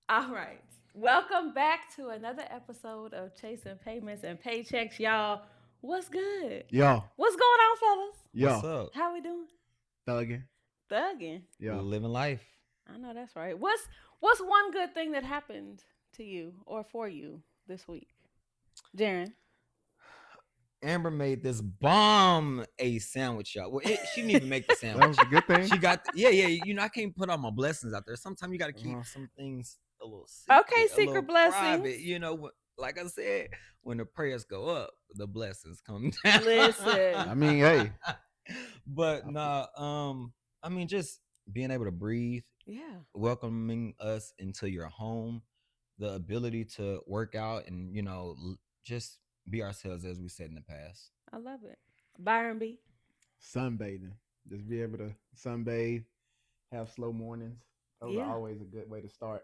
All right. Welcome back to another episode of Chasing Payments and Paychecks, y'all. What's good? Yo, What's going on, fellas? What's yo, up? How we doing? thugging. Thugging. Yo. Living life. I know that's right. What's one good thing that happened to you or for you this week? Jaren. Amber made this bomb a sandwich, y'all. Well, she didn't even make the That was sandwich. a good thing. She got yeah. You know, I can't put all my blessings out there. Sometimes you got to keep Uh-huh. some things a little secret, Okay, a little secret blessings. private. You know, like I said, when the prayers go up, the blessings come down. Listen. I mean, hey. But nah, I mean, just being able to breathe, Yeah. welcoming us into your home, the ability to work out and just be ourselves as we said in the past. I love it. Byron B. Sunbathing. Just be able to sunbathe, have slow mornings. Those Yeah. are always a good way to start.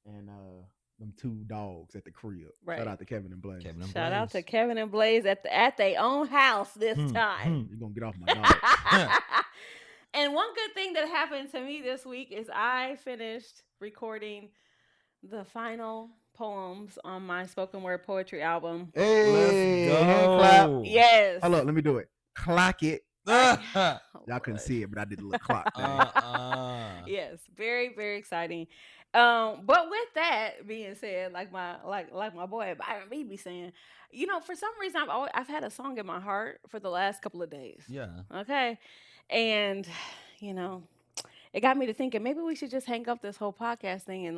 And them two dogs at the crib. Right. Shout out to Kevin and Blaze. Kevin and Shout out to Blaze. Kevin and Blaze at their own house this time. You're gonna get off my dog. And one good thing that happened to me this week is I finished recording the final poems on my spoken word poetry album. Hey, Let's hand go. clap. Yes. Hold up, let me do it. Clock it. Oh, Y'all couldn't Lord. see it, but I did a little clock thing. Yes, very, very exciting. But with that being said, like my boy Byron B be saying, for some reason I've had a song in my heart for the last couple of days. Yeah. Okay. And, it got me to thinking maybe we should just hang up this whole podcast thing and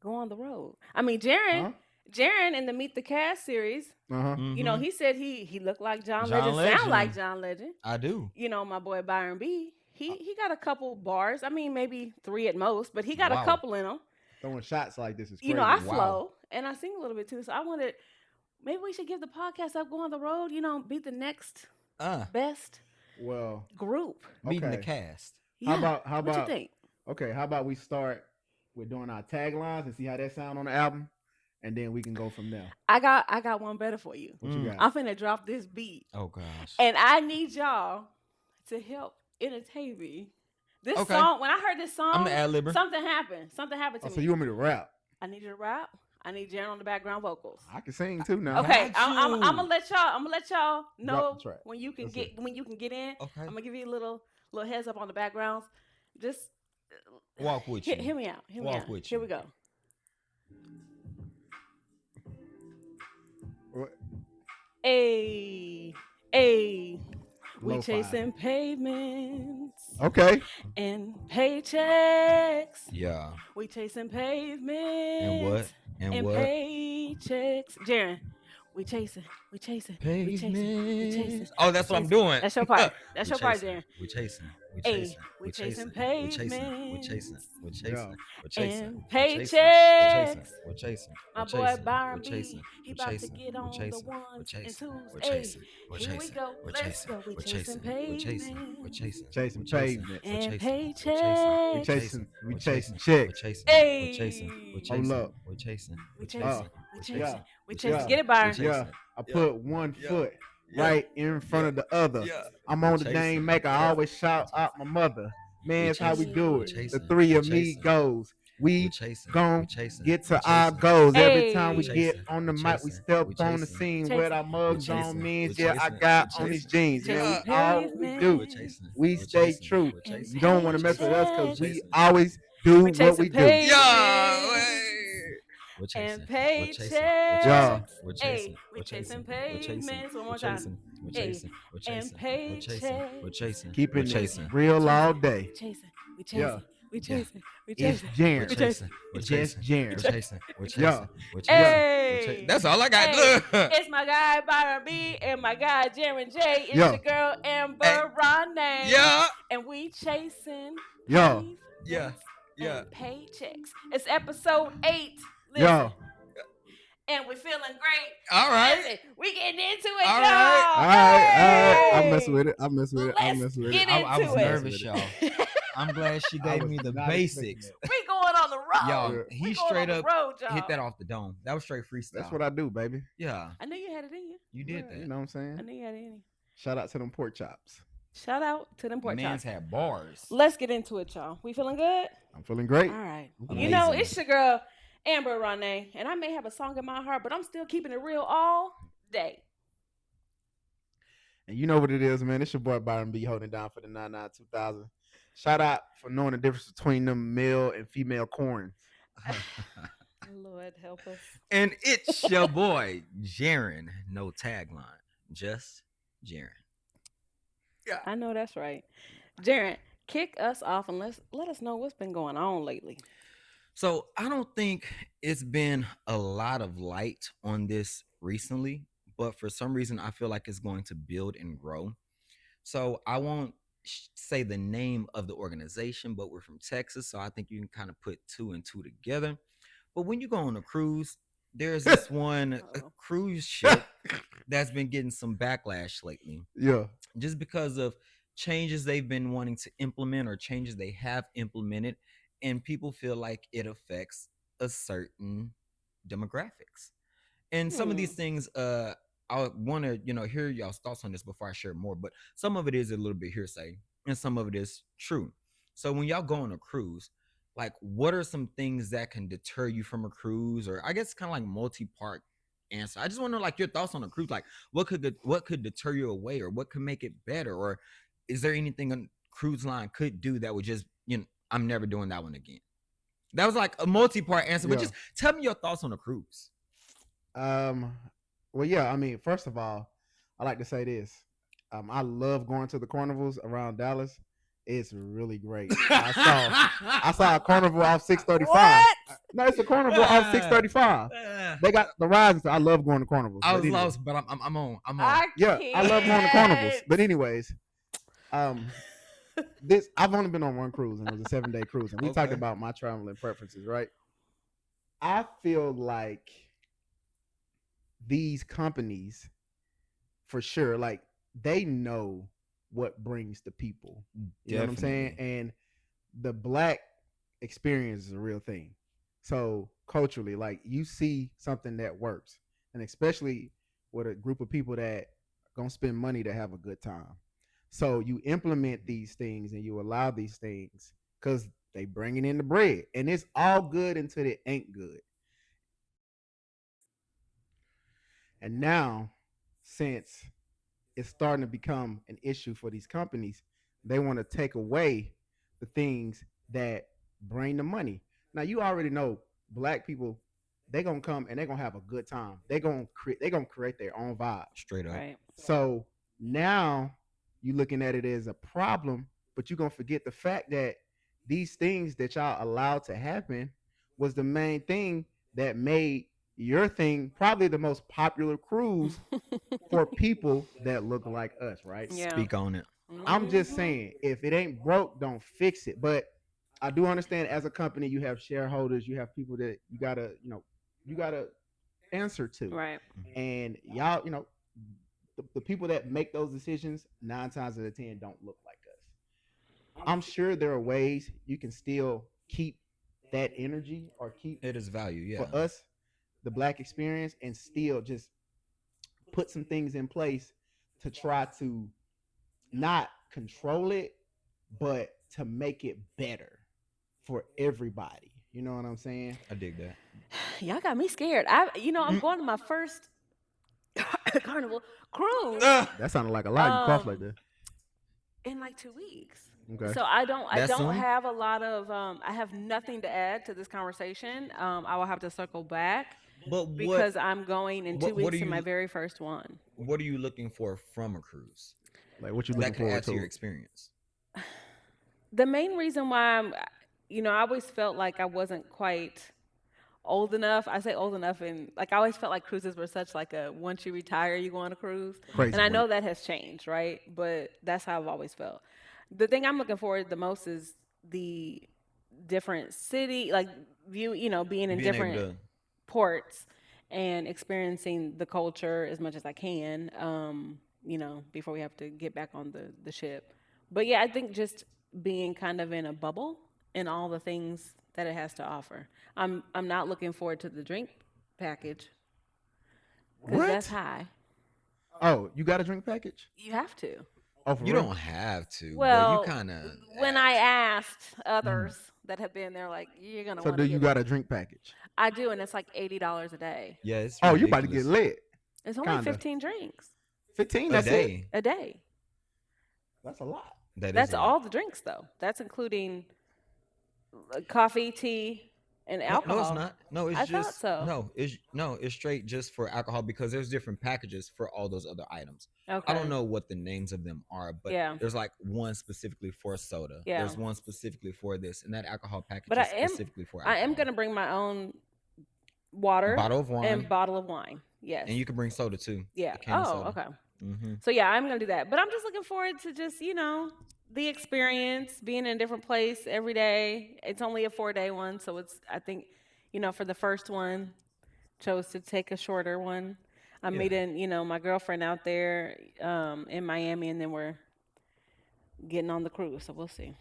go on the road. I mean, Huh? Jaren in the Meet the Cast series, Uh-huh. Mhm. he said he looked like John John Legend, sound like Legend. John Legend. I do. My boy Byron B, he got a couple bars. I mean, maybe 3 at most, but he got a Wow. couple in him. Throwing shots like this is crazy. I Wow. flow and I sing a little bit too. So I wanted maybe we should give the podcast up, go on the road. Be the next best Well, group. Meeting the okay. cast. How Yeah. about What you think? Okay, how about we start with doing our taglines and see how that sound on the album, and then we can go from there. I got one better for you. What you got? I'm finna drop this beat, Oh gosh. and I need y'all to help entertain me. This Okay. song, when I heard this song, I'm the ad-libber. something happened. Something happened to Oh, me. so you want me to rap? I need you to rap. I need Jaren on the background vocals. I can sing too now. Okay, Got I'm you. gonna let y'all know Drop the track. when you can Let's get in. Okay. I'm gonna give you a little heads up on the backgrounds. Just Walk with you. hear me out. Hear me Walk out. with Here you. we go. What? Hey, we Lo-fi. chasing pavements Okay. and paychecks. Yeah. We chasing pavements And what? And what? paychecks. Jaren, we chasing. We chasing. Pavements. Oh, that's what I'm doing. That's your part. That's We your part, chasing. Jaren. We chasing. We Hey, chasing. we We chasing chasing. We chasing. We pavements. chasing. We chasing. Yeah. We chasing. And We chasing. paychecks. We're chasing. My We're boy chasing. Byron We're B, chasing. he We're about to chasing. get We're on the chasing. We're ones and chasing. twos. We're Hey, chasing. We're here we chasing. go. We're Let's chasing. go. We We're chasing chasing. We're chasing. pavements We're chasing. Chasing We're chasing. pavements. We're and chasing. paychecks. We chasing. We We're chasing We're chicks. chasing. Hey. We're chasing. We're Hold chasing. up. We're chasing. We We're chasing. chasing. We We're chasing. Yeah. We We're chasing. Yeah. Get it, Byron. We're Yeah. chasing. I Yeah. put one Yeah. foot Yeah. right in front of the other. Yeah. I'm We're on the chasing. game maker. I Yeah. always shout out my mother. Man, it's how we chasing. do We're it. The chasing. three We're of me chasing. goes. We're We chasing. gon' We're chasing. get We're to our chasing. goals. Every Hey. time we We're get chasing. on the We're mic, we chasing. step We're on the chasing. scene We're with our chasing. mugs We're on, chasing. means. We're Yeah, I chasing. got We're on these chasing. jeans. We're Man, we chasing all we pavements. do. We're chasing. We We're stay chasing. true. We're chasing. You don't want to We're mess with chasing. us Paychecks. because We're we chasing. always do We what chasing we do. pavements. Yeah. And We're chasing. We're chasing. paychecks. Yeah. We're Hey, chasing. we We're chasing chasing. We're chasing. pavements. One We're more time. chasing. We're Hey, chasing. We're and chasing. We're chasing. We're paychecks. chasing. We're Keeping it chasing. real all We day. chasing. We Yeah. chasing. We Yeah. chasing. We It's chasing. We're Jaren. We chasing. We're Just chasing. We're Jaren. chasing. We're Yeah. chasing. We're chasing. Hey. That's all I got. Hey, Look. it's my guy Byron B and my guy Jaren J. It's Yeah. your girl Amber Hey. Ronay. Yeah. And we chasing Yeah. pavements Yeah. Yeah. and paychecks. It's episode 8. Listen. Yeah. And we're feeling great. All right. Listen, we getting into it, All y'all. right. All right. I Hey. mess with it. I mess with it. I Let's mess with get it. I was into it. nervous, y'all. I'm glad she I gave was me the not basics. expecting We going on the road. Y'all, Yeah. he We going straight on up the road, y'all. hit that off the dome. That was straight freestyle. That's what I do, baby. Yeah, I knew you had it in you. you did Right. You that. know what I'm I saying? knew you had it in you. Shout out to them pork chops. Shout out to them pork Man's chops. had bars. Let's get into it, y'all. We feeling good? I'm feeling All great. right. You I'm know, Amazing. it's your girl, Amber Rane, and I may have a song in my heart, but I'm still keeping it real all day. And you know what it is, man. It's your boy Byron B holding down for the 99 2000. Shout out for knowing the difference between them male and female corns. Lord help us. And it's your boy, Jaren. No tagline, just Jaren. Yeah. I know that's right. Jaren, kick us off and let us know what's been going on lately. So I don't think it's been a lot of light on this recently, but for some reason, I feel like it's going to build and grow. So I won't say the name of the organization, but we're from Texas. So I think you can kind of put two and two together. But when you go on a cruise, there's this one Uh-oh. cruise ship that's been getting some backlash lately Yeah. just because of changes they've been wanting to implement or changes they have implemented. And people feel like it affects a certain demographics. And some of these Hmm. things, I want to, hear y'all's thoughts on this before I share more. But some of it is a little bit hearsay, and some of it is true. So when y'all go on a cruise, like, what are some things that can deter you from a cruise? Or I guess kind of like multi-part answer. I just want to know like your thoughts on a cruise. Like, what could deter you away, or what could make it better, or is there anything a cruise line could do that would just, I'm never doing that one again? That was like a multi-part answer, but Yeah. just tell me your thoughts on a cruise. Um. Well, yeah. I mean, first of all, I like to say this. I love going to the carnivals around Dallas. It's really great. I saw a carnival off 635. What? No, it's a carnival off 635. They got the rides. I love going to carnivals. I But was anyway, lost, but I'm on. I'm on. I yeah, I love going to carnivals. can't. But anyways, um, this I've only been on one cruise, and it was a 7 day cruise, and we talked Okay. about my traveling preferences, right? I feel like these companies, for sure, like they know what brings the people. You know what I'm saying? Definitely. And the black experience is a real thing. So culturally, like you see something that works, and especially with a group of people that gonna spend money to have a good time. So you implement these things and you allow these things because they bringing in the bread, and it's all good until it ain't good. And now, since it's starting to become an issue for these companies, they want to take away the things that bring the money. Now you already know black people, they're gonna come and they're gonna have a good time. They're gonna create their own vibe. Straight up. Right. So now you looking at it as a problem, but you're gonna forget the fact that these things that y'all allowed to happen was the main thing that made your thing probably the most popular cruise for people that look like us, right? Yeah. Speak on it. I'm just Hmm. saying, if it ain't broke, don't fix it. But I do understand as a company, you have shareholders, you have people that you gotta answer to. Right. And y'all, the people that make those decisions 9 times out of 10 don't look like us. I'm sure there are ways you can still keep that energy or keep It is value, for yeah. us the black experience and still just put some things in place to try to not control it, but to make it better for everybody. You know what I'm saying? I dig that. Y'all got me scared. I'm Mm. going to my first carnival cruise Ah, That sounded like a lie. You cough like um that. in like 2 weeks. Okay. So I that don't soon? have a lot of I have nothing to add to this conversation. I will have to circle back But because I'm going in two what are weeks to my you very first one. what are you looking for from a cruise Like what you that looking could forward add to your to? experience? The main reason why I always felt like I wasn't quite old enough. I say old enough, and like I always felt like cruises were such like a once you retire, you go on a cruise, and Crazy I work. know that has changed, right? But that's how I've always felt. The thing I'm looking forward the most is the different city, like being in Being able different to ports and experiencing the culture as much as I can. Before we have to get back on the ship. But yeah, I think just being kind of in a bubble and all the things that it has to offer. I'm not looking forward to the drink package because that's What? high. Oh, you got a drink package? You have to. Oh, for You real? don't have to, but you Well, kind of when I asked mm, others that have been there, like, you're gonna So want do to you get it. got a drink package? I do, and it's like $80 a day. yeah, it's Oh, you about to get ridiculous lit. It's only Kinda. 15 drinks 15, a that's it? day. a day. That's a lot. That is That's a lot. all the drinks, though. That's including coffee, tea, and No, no, it's alcohol. not. No, it's I thought just so. it's straight just for alcohol because there's different packages for all those other items. I don't Okay. know what the names of them are, but Yeah. there's like one specifically for soda. Yeah. There's one specifically for this, and that alcohol package But is specifically for I am alcohol. gonna bring my own water Bottle of and wine, bottle of wine. Yes. and you can bring soda too, Yeah. a can of Oh, soda. okay. Hmm. So yeah, I'm gonna do that. But I'm just looking forward to just the experience, being in a different place every day. It's only a 4-day one, so it's I think for the first one chose to take a shorter one. I'm Yeah, meeting my girlfriend out there in Miami, and then we're getting on the cruise. So we'll see.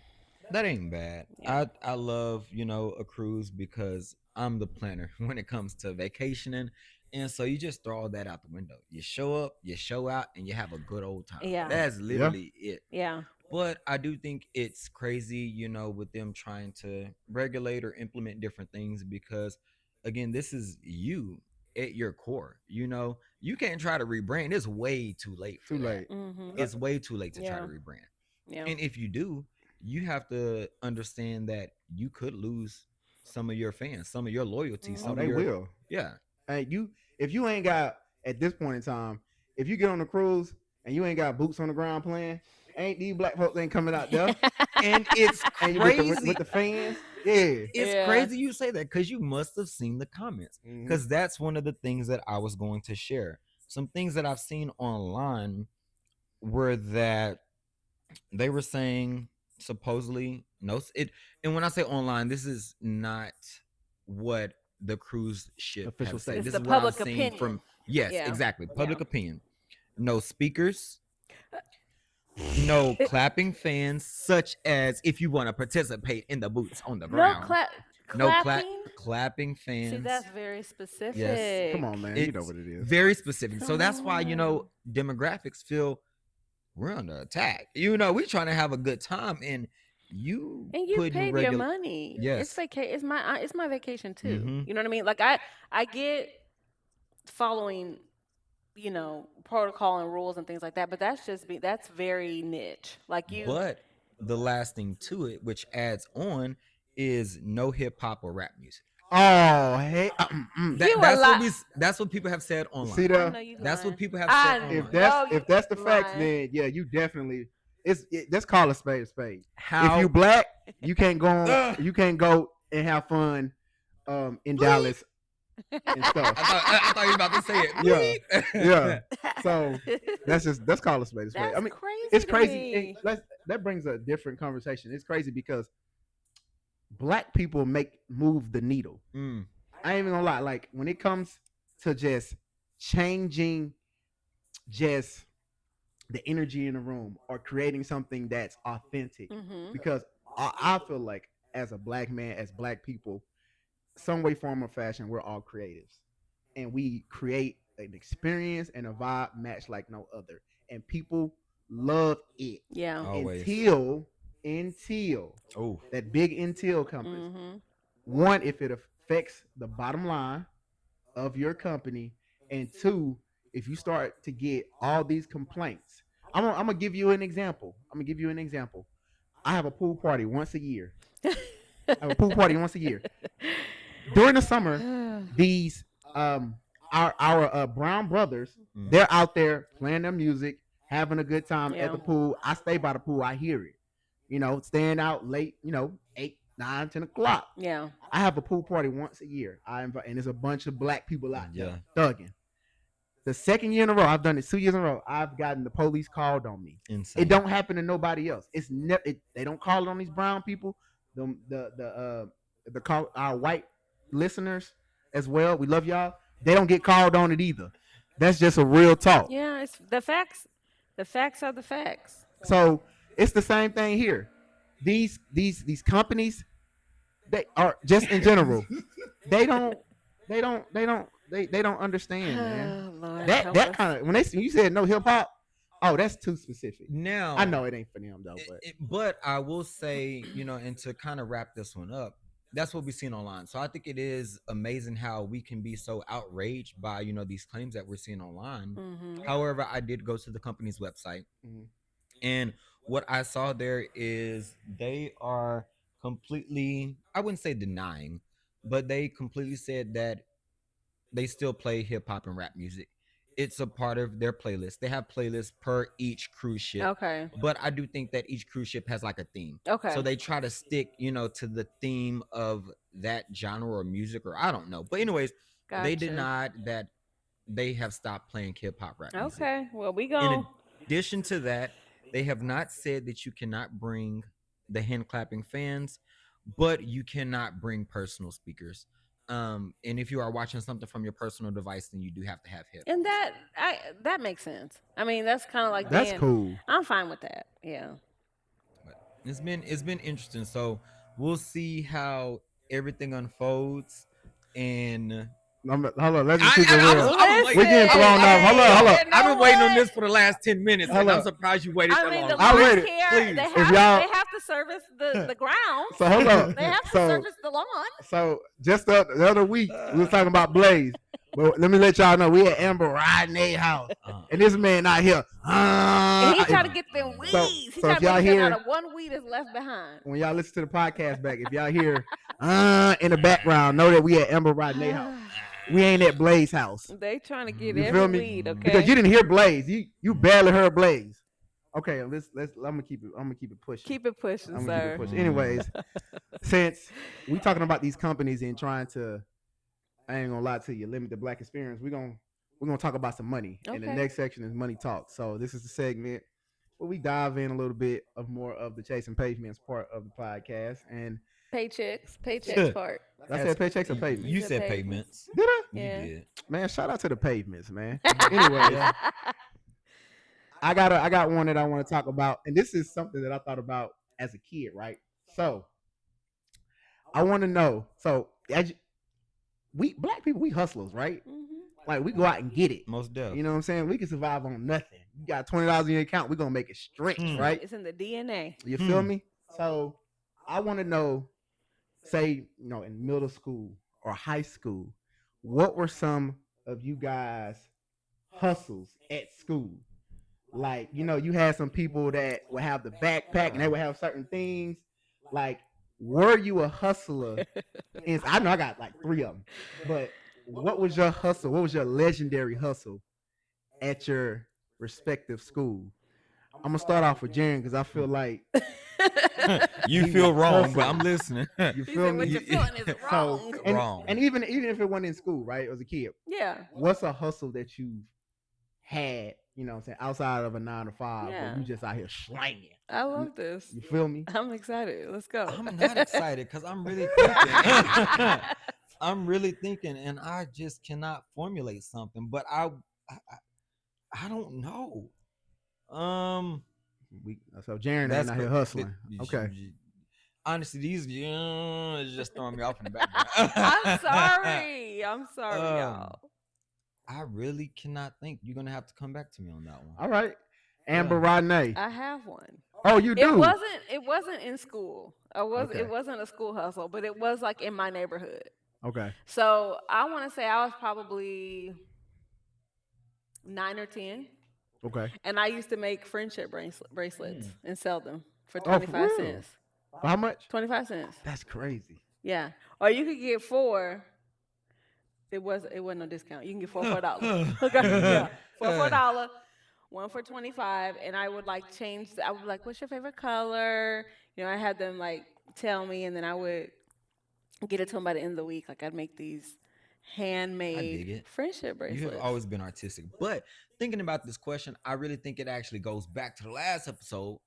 that ain't bad. Yeah. I love a cruise because I'm the planner when it comes to vacationing, and so you just throw all that out the window. You show up, you show out, and you have a good old time. Yeah. That's Yeah. literally it. Yeah. But I do think it's crazy, with them trying to regulate or implement different things because, again, this is you at your core. You can't try to rebrand. It's way too late for Too that. late. Mhm. Uh, It's way too late to try to Yeah. rebrand. Yeah. And if you do, you have to understand that you could lose some of your fans, some of your loyalty, oh, some Mhm. of they your will. yeah. And if you ain't got at this point in time, if you get on the cruise and you ain't got boots on the ground playing, ain't these black folks ain't coming out there And it's and you with crazy. the fans, yeah. It's Yeah. crazy you say that because you must have seen the comments. Hmm. Because that's one of the things that I was going to share. Some things that I've seen online were that they were saying supposedly it, and when I say online, this is not what the cruise ship Official have said. It's This the is what I'm public seeing opinion. from yes, Yeah. exactly, Yeah. public opinion. No speakers, no clapping fans, such as if you want to participate in the boots on the No ground. No clapping. clapping See, fans. that's very Yes, Come specific. on, man. You know it's what it is. very specific. So Come that's why on. demographics feel we're under attack. We're trying to have a good time, and you And you putting paid your regular money. It's yes. it's my vacation too. Mm-hmm. You know what I mean? Like I get following protocol and rules and things like that, but that's very niche. Like you But the last thing to it, which adds on, is no hip hop or rap music. Oh, hey. you a That's what lot. that's what people have said See online. I there? know you That's what lying. people have said I If online. that's know you if that's the facts, lying. then yeah, you definitely let's call a spade a spade. If you How black, you can't go Ugh. you can't go and have fun in Dallas and stuff. I thought you were about to say Yeah. it. Yeah. So that's call a spade a spade. That's I mean, crazy it's to crazy. And me. that brings a different conversation. It's crazy because black people move the needle. Mm, I ain't even gonna lie. Like when it comes to just changing just the energy in the room or creating something that's authentic, Mhm. because I feel like as a black man, as black people, some way, form, or fashion, we're all creatives, and we create an experience and a vibe match like no other, and people love it Yeah. always. until Oh, that big until comes. Mhm. One, if it affects the bottom line of your company, and two, if you start to get all these complaints. I'm gonna give you an example. I have a pool party once a year. I have a pool party once a year. During the summer, these our brown brothers, mm, they're out there playing their music, having a good time at Yeah. the pool. I stay by the pool, I hear it. Staying out late, 8, 9, 10 o'clock. Yeah. I have a pool party once a year. I invite, and there's a bunch of black people out yeah. there thugging. The second year in a row, I've done it 2 years in a row. I've gotten the police called on me. Insane. It don't happen to nobody else. It's never. They don't call it on these brown people. The call our white listeners as well. We love y'all. They don't get called on it either. That's just a real talk. Yeah, it's the facts. The facts are the facts. So it's the same thing here. These companies, they are just in general. They don't they don't understand, man. Oh, Lord, That help that us. kind of when you said no hip hop, Oh, that's too specific. I Now, know it ain't for them though, but but I will say, and to kind of wrap this one up, that's what we've seen online. So I think it is amazing how we can be so outraged by these claims that we're seeing online. Mhm. However, I did go to the company's website, mhm. and what I saw there is they are completely, I wouldn't say denying, but they completely said that they still play hip hop and rap music. It's a part of their playlist. They have playlists per each cruise ship, Okay. but I do think that each cruise ship has like a theme. So Okay. they try to stick, to the theme of that genre or music, or I don't know. But anyways, they Gotcha. denied that they have stopped playing hip hop rap music. Okay. Well, we In go. addition to that, they have not said that you cannot bring the hand clapping fans, but you cannot bring personal speakers. And if you are watching something from your personal device, then you do have to have And headphones. that makes sense. I mean, that's kind of like That's being. cool. I'm fine with that. Yeah. But it's been interesting. So we'll see how everything unfolds. And Hold on, let's just I keep it I, I was real. I was We waiting. getting I was, thrown I off. was, Hold on, yo, hold on. You I've know been waiting on what? this for the last 10 minutes, Hold and I'm up. surprised you waited I that mean, long. the I lawn waited. care. Please. If y'all, They have to service the grounds. so hold up. They have to So service the lawn. so just the other week we was talking about Blaze, but let me let y'all know we had Amber riding a house, Uh, and this man out here. And he If, tried to get them so weeds. He so tried if to make y'all sure hear not a one weed is left behind. when y'all listen to the podcast back, if y'all hear in the background, know that we at Amber riding a house. We ain't at Blaze house. They trying to get You every feel me? weed, Because okay? you didn't hear Blaze. You barely heard Blaze. Okay, let's I'm gonna keep it pushing. Keep it pushing, I'm gonna keep it sir. pushing. mm, Anyways, since we talking about these companies and trying to, I ain't gonna lie to you, limit the black experience. We're gonna talk about some money, and the Okay. next section is money talk. So this is the segment where we dive in a little bit of more of the chasing pavements part of the podcast. And Paychecks part. I That's said paychecks or You you pavements. said said pavements. pavements. Did I? You Yeah. did. Man, shout out to the pavements, man. Mhm. Anyways, Yeah. I got one that I want to talk about, and this is something that I thought about as a kid, right? So I want to know. So as we black people, we hustlers, right? Mhm. Like we go out and get it. Most deaf. You know what I'm saying? We can survive on nothing. You got $20 in your account, we're gonna make it stretch, Hmm. right? It's in the DNA. You feel Hmm. me? So I want to know, say, in middle school or high school, what were some of you guys' hustles at school? Like, you had some people that would have the backpack and they would have certain things. Like, were you a hustler? And I know I got like three of them, but what was your hustle? What was your legendary hustle at your respective school? I'm gonna start off with Jaren because I feel like You he feel was wrong, but hustling. I'm listening. You He feel said what me? you're feeling is So wrong. Wrong. and even if it wasn't in school, right? As a kid, Yeah. what's a hustle that you had? What I'm saying, outside of a 9 to 5, where Yeah. you just out here slanging. I love this. You feel me? I'm excited. Let's go. I'm not excited because I'm really thinking. I'm really thinking, and I just cannot formulate something. But I, I don't know. Um, So Jaren ain't that's out here hustling. Okay. Honestly, these it's just throwing me off in the background. I'm sorry. I'm sorry, Um, y'all. I really cannot think. You're gonna have to come back to me on that one. All right. Amber Yeah. Rodney. I have one. Oh, you It do? wasn't. It wasn't in school. Okay. It wasn't a school hustle, but it was like in my neighborhood. Okay. So I want to say I was probably 9 or 10, Okay. and I used to make friendship bracelets Mm. and sell them for Oh, for 25 real? cents. For how much? 25 cents. That's crazy. Yeah. Or you could get four. It wasn't no discount. You can get four for $1. Okay. Yeah. Four for $1. One for 25, and I would like change. I would be like, "What's your favorite color?" I had them like tell me, and then I would get it to them by the end of the week. Like I'd make these I dig handmade it. friendship You have bracelets. always been artistic. But thinking about this question, I really think it actually goes back to the last episode.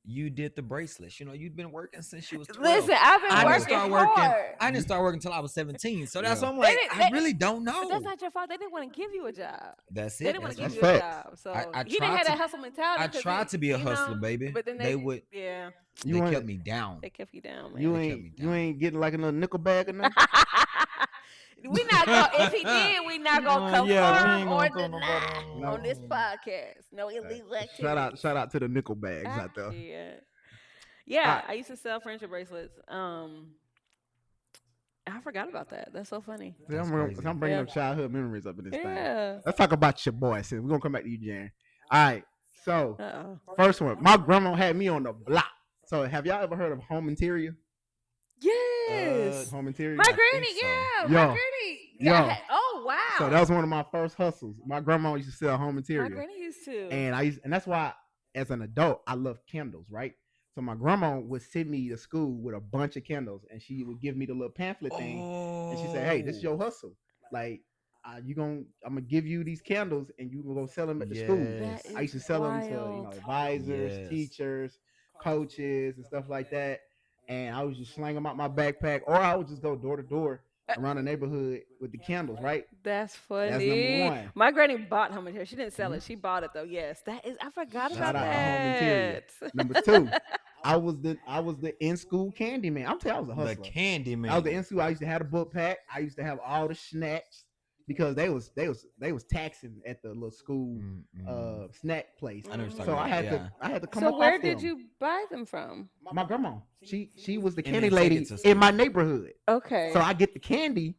You did the bracelets. You've been working since you was 12. Listen, I've been I didn't working start working. hard. I didn't start working until I was 17. So that's Yeah. why I'm They like, didn't- I they- really don't But know. that's not your fault. They didn't want to give you a job. That's They it. didn't want to That's give That's you a facts. job. So I you didn't tried have that to- hustle mentality. I 'cause tried to be a hustler, know, baby. But then They would. Yeah, You They ain't, kept me down. they kept you down, man. you They kept ain't me you down. ain't getting like a little nickel bag or nothing? We not going if he did, we not gonna Yeah, we confirm ain't or gonna throw nobody deny No. on this on. podcast. No illegal activities. Shout out to the nickel bags I out there. can't. All Yeah, right. I used to sell friendship bracelets. I forgot about that. That's so funny. See, That's crazy. I'm bringing Yeah. up childhood memories up in this thing. Yeah. Let's talk about your boy. Sis. We're gonna come back to you, Jaren. All right. So Uh oh. first one, my grandma had me on the block. So have y'all ever heard of home interior? Yes. Home interior. My I think granny, so. yeah. Yo, My granny. yo. Oh wow. So that was one of my first hustles. My grandma used to sell home my interior, granny used to. and that's why, as an adult, I love candles, right? So my grandma would send me to school with a bunch of candles, and she would give me the little pamphlet thing, and she said, "Hey, this is Oh, your hustle. Like, I'm gonna give you these candles, and you gonna go sell them at the school." That yes, I is used to sell them to wild. advisors, yes. teachers, coaches, and stuff like that. And I would just slang them out my backpack, or I would just go door to door Uh, around the neighborhood with the candles. Right? That's That's number funny. one. My granny bought home material. She didn't sell Mhm. it. She bought it though. Yes, that is. I forgot That's about Shout out to wild. home interior. that. Number two, I was the in school candy man. I'm telling you, I was a The hustler. candy I was the man. in school. I used to have a book pack. I used to have all the snacks because they was taxing at the little school Mm-mm. snack place. I know what you're So talking about. Yeah. I had to come So up where off did them. you buy them from? My grandma, she was the And candy then take it lady to in my school. neighborhood. Okay. So I get the candy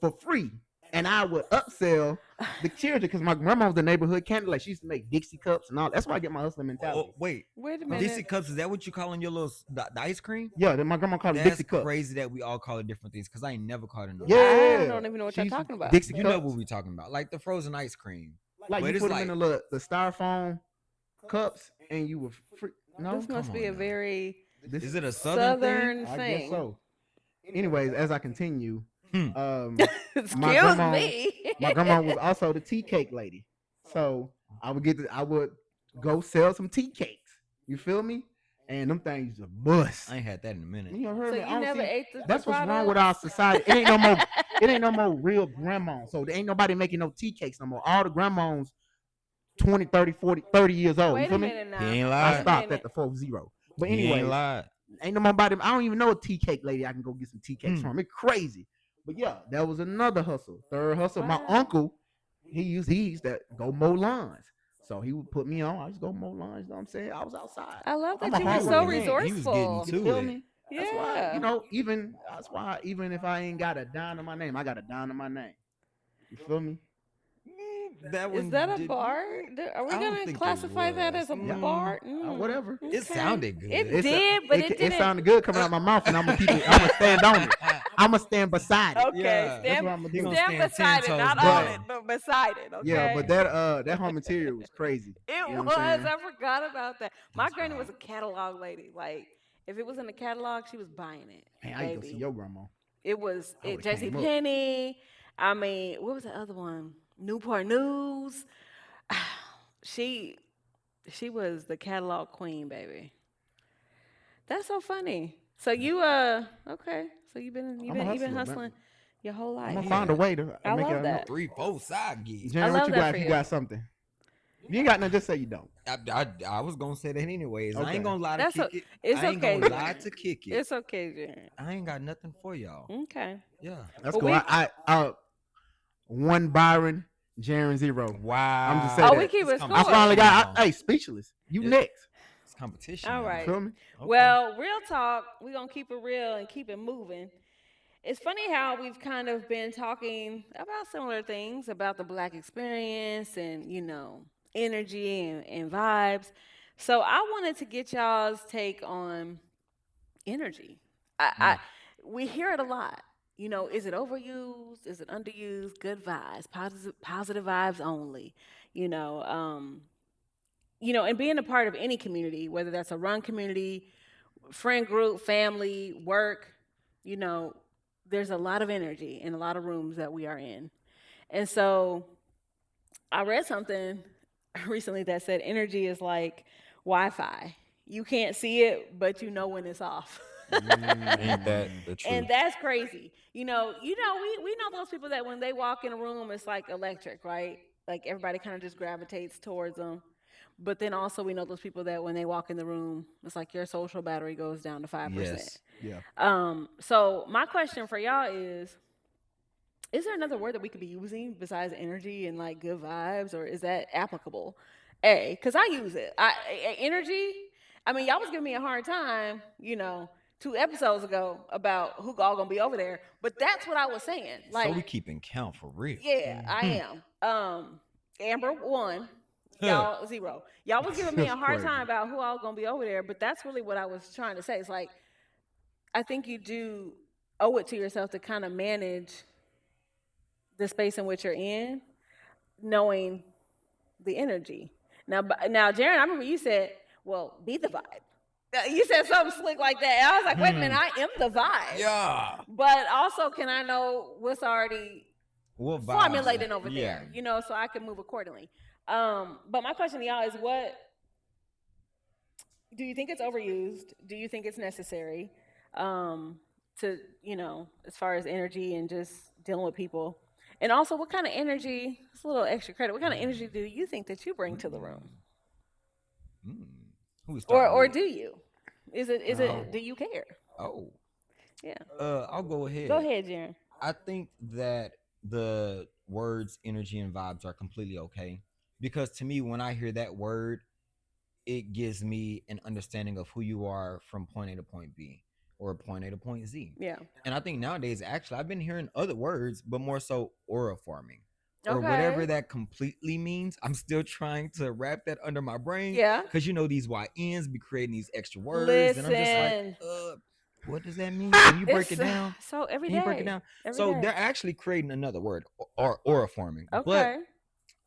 for free, and I would upsell the children because my grandma was the neighborhood candy. Like she used to make Dixie cups and all. That's why I get my hustling mentality. Oh, wait. Wait a Huh? Dixie minute. cups, is that what you calling your little the ice cream? Yeah, then my grandma called them That's Dixie cups. crazy that we all call it different things because I ain't never called it no different. I Yeah, don't even know what she y'all used to talking about. Dixie You know cups. what we talking about, like the frozen ice cream. Like But you it's put them in like, the styrofoam cups, and you were free. No, This must come be on a now. very this Is it a southern southern thing? I guess thing. so. Anyways, as I continue, Hmm. Excuse my grandma me. my grandma was also the tea cake lady. So I would go sell some tea cakes. You feel me? And them things are bust. I ain't had that in a minute. You heard So me? I you don't never see. ate the That's what's wrong with our products? society. It ain't no more real grandmas. So there ain't nobody making no tea cakes no more. All the grandmas 20, 30, 40, 30 years old. You Wait a feel me? minute He now. ain't I Wait a lied. stopped at minute. the 4-0. But He ain't anyways, lied. ain't no nobody. I don't even know a tea cake lady I can go get some tea cakes Hmm. from. It's crazy. But yeah, that was another hustle. Third hustle. My Wow. uncle, he used to go mow lawns. So he would put me on. I just go mow lawns. You know what I'm saying? I was outside. I love I'm that a you were hard so working man. He was getting resourceful. You to feel it. me? That's why, Yeah. that's why even if I ain't got a dime in my name, I got a dime in my name. You feel me? That Is one that a did. bar? Are we I don't gonna think it classify that was. as a Yeah. bar? Whatever. It sounded good. It It's did, but it it didn't. sounded good coming out my mouth, and I'm gonna keep it. I'm gonna stand on it. I'm gonna stand beside it. Okay, Yeah. That's stand what I'm gonna He do. gonna stand stand beside 10 it, toes not on But it, but beside it. yeah, Okay. but that home material was crazy. It You know was. what I'm saying? I forgot about that. My That's granny was wild. a catalog lady. Like, if it was in the catalog, she was buying it, Man, I used to go see baby. your grandma. It was I would have J.C. came up. Penney. I mean, what was the other one? Newport News. she she was the catalog queen, baby. That's so funny. So you okay. So I'm a you've been hustler, man. hustling your whole I'm life. gonna He find a had way to I make it. love that. 3, 4 side gigs. I Jen, what love you that got? for If you you. got something, if you ain't got nothing, just say you don't. I was gonna say that anyways. I Okay. ain't gonna lie to That's kick it. it's I ain't okay. gonna lie to kick it. It's okay, Jen. I ain't got nothing for y'all. Okay. Yeah. That's Well, cool. we One Byron, Jaren 0. Wow. I'm just say oh, that. we keep It's it I score. finally got. now. Hey, speechless. You It- next. It's competition. All now. right. Feel me? Okay. Well, real talk. We're gonna keep it real and keep it moving. It's funny how we've kind of been talking about similar things about the black experience and, energy and vibes. So I wanted to get y'all's take on energy. I Mm. we hear it a lot. Is it overused? Is it underused? Good vibes, positive vibes only. You know, um, and being a part of any community, whether that's a run community, friend group, family, work, you know, there's a lot of energy in a lot of rooms that we are in. And so I read something recently that said energy is like Wi Fi. You can't see it, but you know when it's off. Ain't that the And truth? that's crazy. We know those people that when they walk in a room, it's like electric, right? Like everybody kind of just gravitates towards them. But then also we know those people that when they walk in the room, it's like your social battery goes down to 5%. Yes. Yeah. So my question for y'all is Is there another word that we could be using besides energy and like good vibes, or is that applicable? A, because I use it. Energy. I mean, y'all was giving me a hard time, 2 episodes ago about who all gonna be over there, but that's what I was saying. So Like, we keeping count for real. yeah, I Mhm. am. Amber 1, y'all 0. Y'all was giving me That's a hard crazy. time about who all gonna be over there, but that's really what I was trying to say. It's like I think you do owe it to yourself to kind of manage the space in which you're in, knowing the energy. Now, Jaron, I remember you said, "Well, be the vibe." You said something slick like that. And I was like, "Wait a minute, Hmm. I am the vibe." Yeah. But also, can I know what's already What vibes? formulating over Yeah. there, so I can move accordingly. But my question to y'all is, what do you think it's overused? Do you think it's necessary? To as far as energy and just dealing with people, and also what kind of energy? It's a little extra credit. What kind of energy do you think that you bring to the room, Mm. Mm. Who we or starting do you? Is it? Um, Do you care? Oh, Yeah. I'll go Go ahead. ahead, Jaron. I think that the words energy and vibes are completely okay because to me, when I hear that word, it gives me an understanding of who you are from point A to point B or point A to point Z. Yeah. And I think nowadays, actually, I've been hearing other words, but more so aura farming or whatever Okay. that completely means. I'm still trying to wrap that under my brain Yeah. because these YNs be creating these extra words, and I'm just like, Listen. what does that mean? Can you break It's it down? so every Can you break it day. down? Every So day. they're actually creating another word or aura forming, but Okay.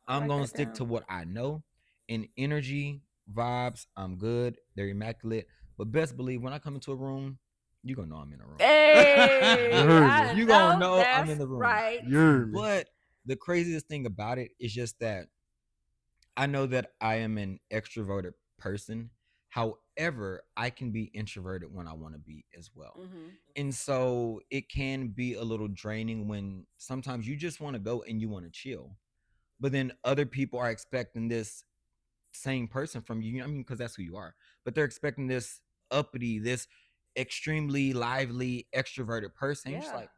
I'm Write gonna that stick down. to what I know. In energy, vibes, I'm good. They're immaculate. But best believe when I come into a room, you gonna know I'm in a you Hey, room. heard I me. You gonna know know I'm that's in the room. right. You heard me. But the craziest thing about it is just that I know that I am an extroverted person. However, I can be introverted when I want to be as well. Hmm. And so it can be a little draining when sometimes you just want to go and you want to chill. But then other people are expecting this same person from you. I mean, because that's who you are. But they're expecting this uppity, this extremely lively, extroverted person. You're just Yeah. like,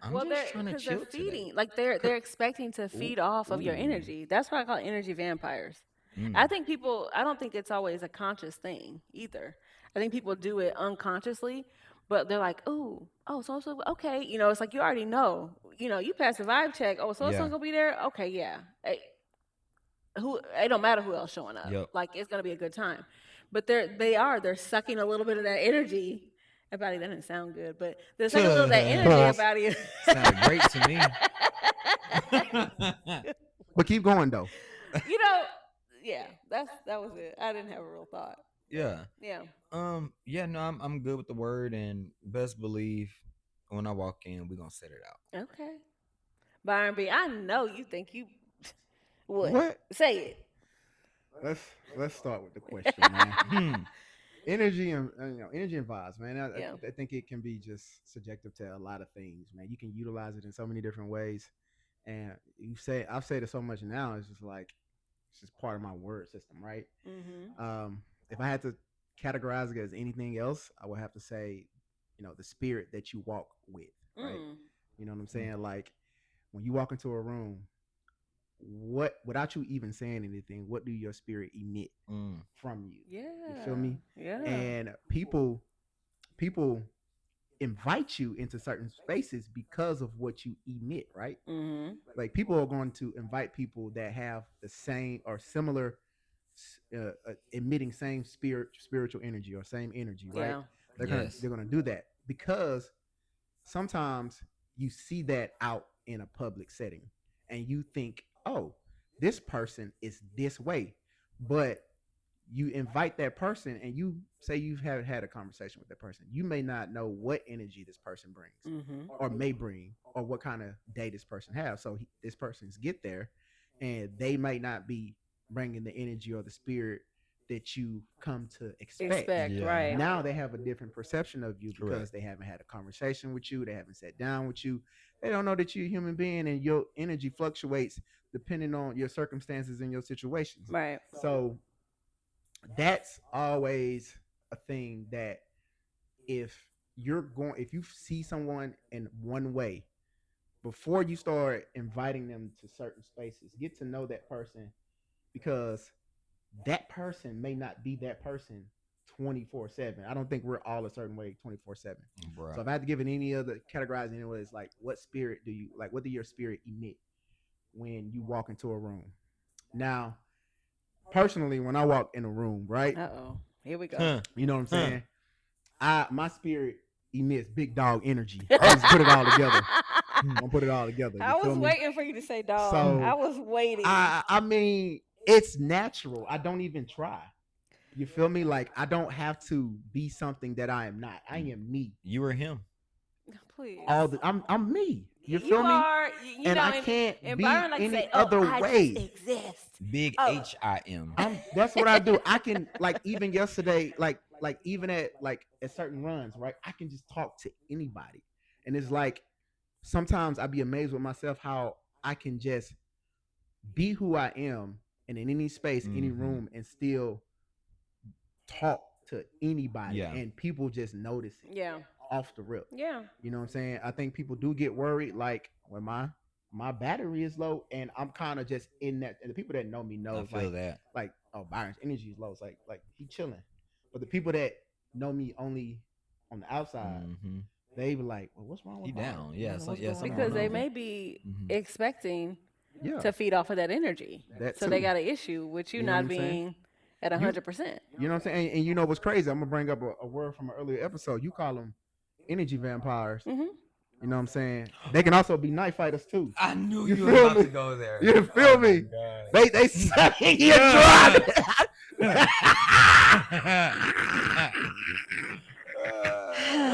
I'm Well, just they're trying to because they're chill today. feeding, like they're 'Cause- expecting to Ooh, feed off of your ooh, energy. That's what I call energy vampires. I mm, think people. I don't think it's always a conscious thing either. I think people do it unconsciously, but they're like, "Oh, oh, so okay." It's like you already know. You pass the vibe check. Oh, so yeah, gonna be there. Okay, yeah. Who it don't matter who else showing up. yep. Like it's gonna be a good time. But they're sucking a little bit of that energy about it. That didn't sound good, but they're sucking a little of that energy about you. Sounded great to me. But keep going though. you know, yeah, that was it. I didn't have a real thought. But Yeah. yeah. Yeah, no, I'm good with the word and best believe when I walk in, we're gonna set it out. Okay. Byron B, I know you think you would. What? Say Let's let's start with the question, man. Hmm. Energy and energy and vibes, man. yeah. I think it can be just subjective to a lot of things, man. You can utilize it in so many different ways, and I've said it so much now. It's just like it's just part of my word system, right? Mhm. If I had to categorize it as anything else, I would have to say, the spirit that you walk with, right? Mm. You know what I'm saying? Like when you walk into a room, what without you even saying anything, what do your spirit emit Mm. from you? You feel Yeah. me? Yeah. And people invite you into certain spaces because of what you emit, right? Mhm. Like people are going to invite people that have the same or similar emitting same spiritual energy or same energy, right? Yeah. Yes. They're gonna do that because sometimes you see that out in a public setting and you think, oh, this person is this way, but you invite that person and you say you have had a conversation with that person, you may not know what energy this person brings Mhm. or may bring or what kind of day this person has. So this person's get there and they might not be bringing the energy or the spirit that you come to expect. Expect, Yeah. right. Now they have a different perception of you because Correct. they haven't had a conversation with you, they haven't sat down with you, they don't know that you're a human being and your energy fluctuates depending on your circumstances and your situations. Right. So that's always a thing that if if you see someone in one way before you start inviting them to certain spaces, get to know that person because that person may not be that person 24/7. I don't think we're all a certain way 24/7. So Bruh. if I had to give it any other categorize anyway, it's like what spirit do you like? What do your spirit emit when you walk into a room? Now, personally, when I walk in a room, right? Uh oh. Here we go. Huh. You know what I'm Huh. saying? My spirit emits big dog energy. I just put it all together. Hmm. I'm gonna put it all together. You I was feel me? waiting for you to say dog. Hmm. I So was waiting. I mean, it's natural. I don't even try. You feel me? Like I don't have to be something that I am not. I am me. You or him? Please. I'm me. You You feel me? are, And I and, can't be Byron like to any say, "Oh, other I just way. exist." Big Oh, HIM. That's what I do. I can like even yesterday, like even at certain runs, right? I can just talk to anybody. And it's like sometimes I be amazed with myself how I can just be who I am and in any space, any Mm-hmm. room and still talk to anybody Yeah. and people just notice it yeah, off the rip. yeah, You know what I'm saying? I think people do get worried like when my battery is low and I'm kind of just in that and the people that know me I knows feel that. like oh Byron's energy is low. It's like he chilling. But the people that know me only on the outside, Mm-hmm. they be like, well, what's wrong He with Byron? down. You know, Yeah. So, what's yeah. going Something because going on? You they know on. what I'm may be Mm-hmm. expecting saying? Yeah, to feed off of that energy, that so they too. got an issue with you You know what not I'm saying? being at You 100%. you know what I'm saying? And you know what's crazy? I'm gonna bring up a word from an earlier episode. You call them energy vampires. Hmm. You know what I'm saying? They can also be night fighters too. I knew You you was feel about me? to go there. You feel Oh my me? god. They suck you Yeah. dry.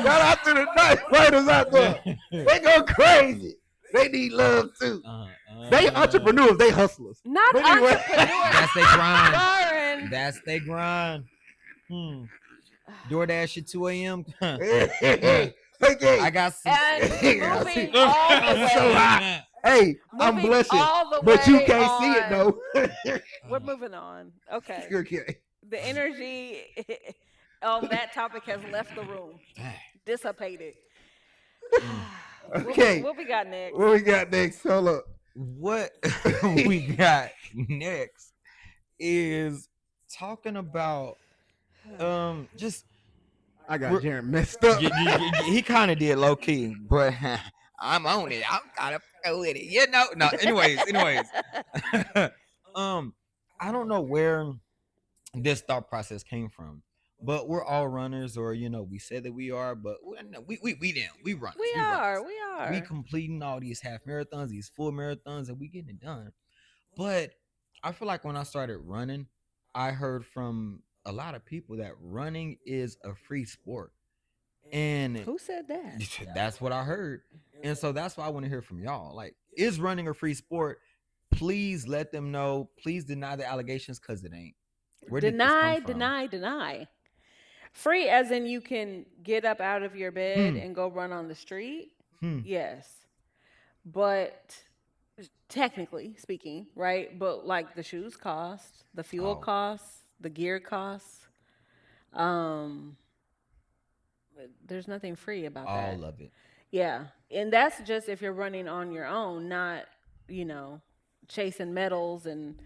Shout out to the night fighters out there. They go crazy. They need love too. They entrepreneurs. They hustlers. Not But anyway, entrepreneurs, That's they grind. Byron. That's they grind. Hmm. DoorDash at 2 a.m. okay. I got some. And moving all the It's so way, hot. Hey, I'm moving blushing, all the but you way can't see it on. though. We're moving on. Okay. Okay. The energy on that topic has left the room, dissipated. Mm. Okay. What we got next? What we got next? Hold up. What we got next is talking about just I got we're, Jaren messed up. he kind of did low key, but I'm on it. I'm kind of with it. You know. No. Anyways. um, I don't know where this thought process came from, but we're all runners, or we said that we are, but we down. We runners. We We are. runners. We We are. completing all these half marathons, these full marathons, and we getting it done. But I feel like when I started running, I heard from a lot of people that running is a free sport. And Who said that? that's what I heard. And so that's why I want to hear from y'all. Like, is running a free sport? Please let them know. Please deny the allegations because it ain't. Where did this come Deny, from? deny, deny. Free as in you can get up out of your bed Hmm. and go run on the street. Hmm. Yes. But technically speaking, right? But like the shoes cost, the fuel Oh, costs, the gear costs. Um there's nothing free about that. all of it. Yeah. And that's just if you're running on your own, not, you know, chasing medals and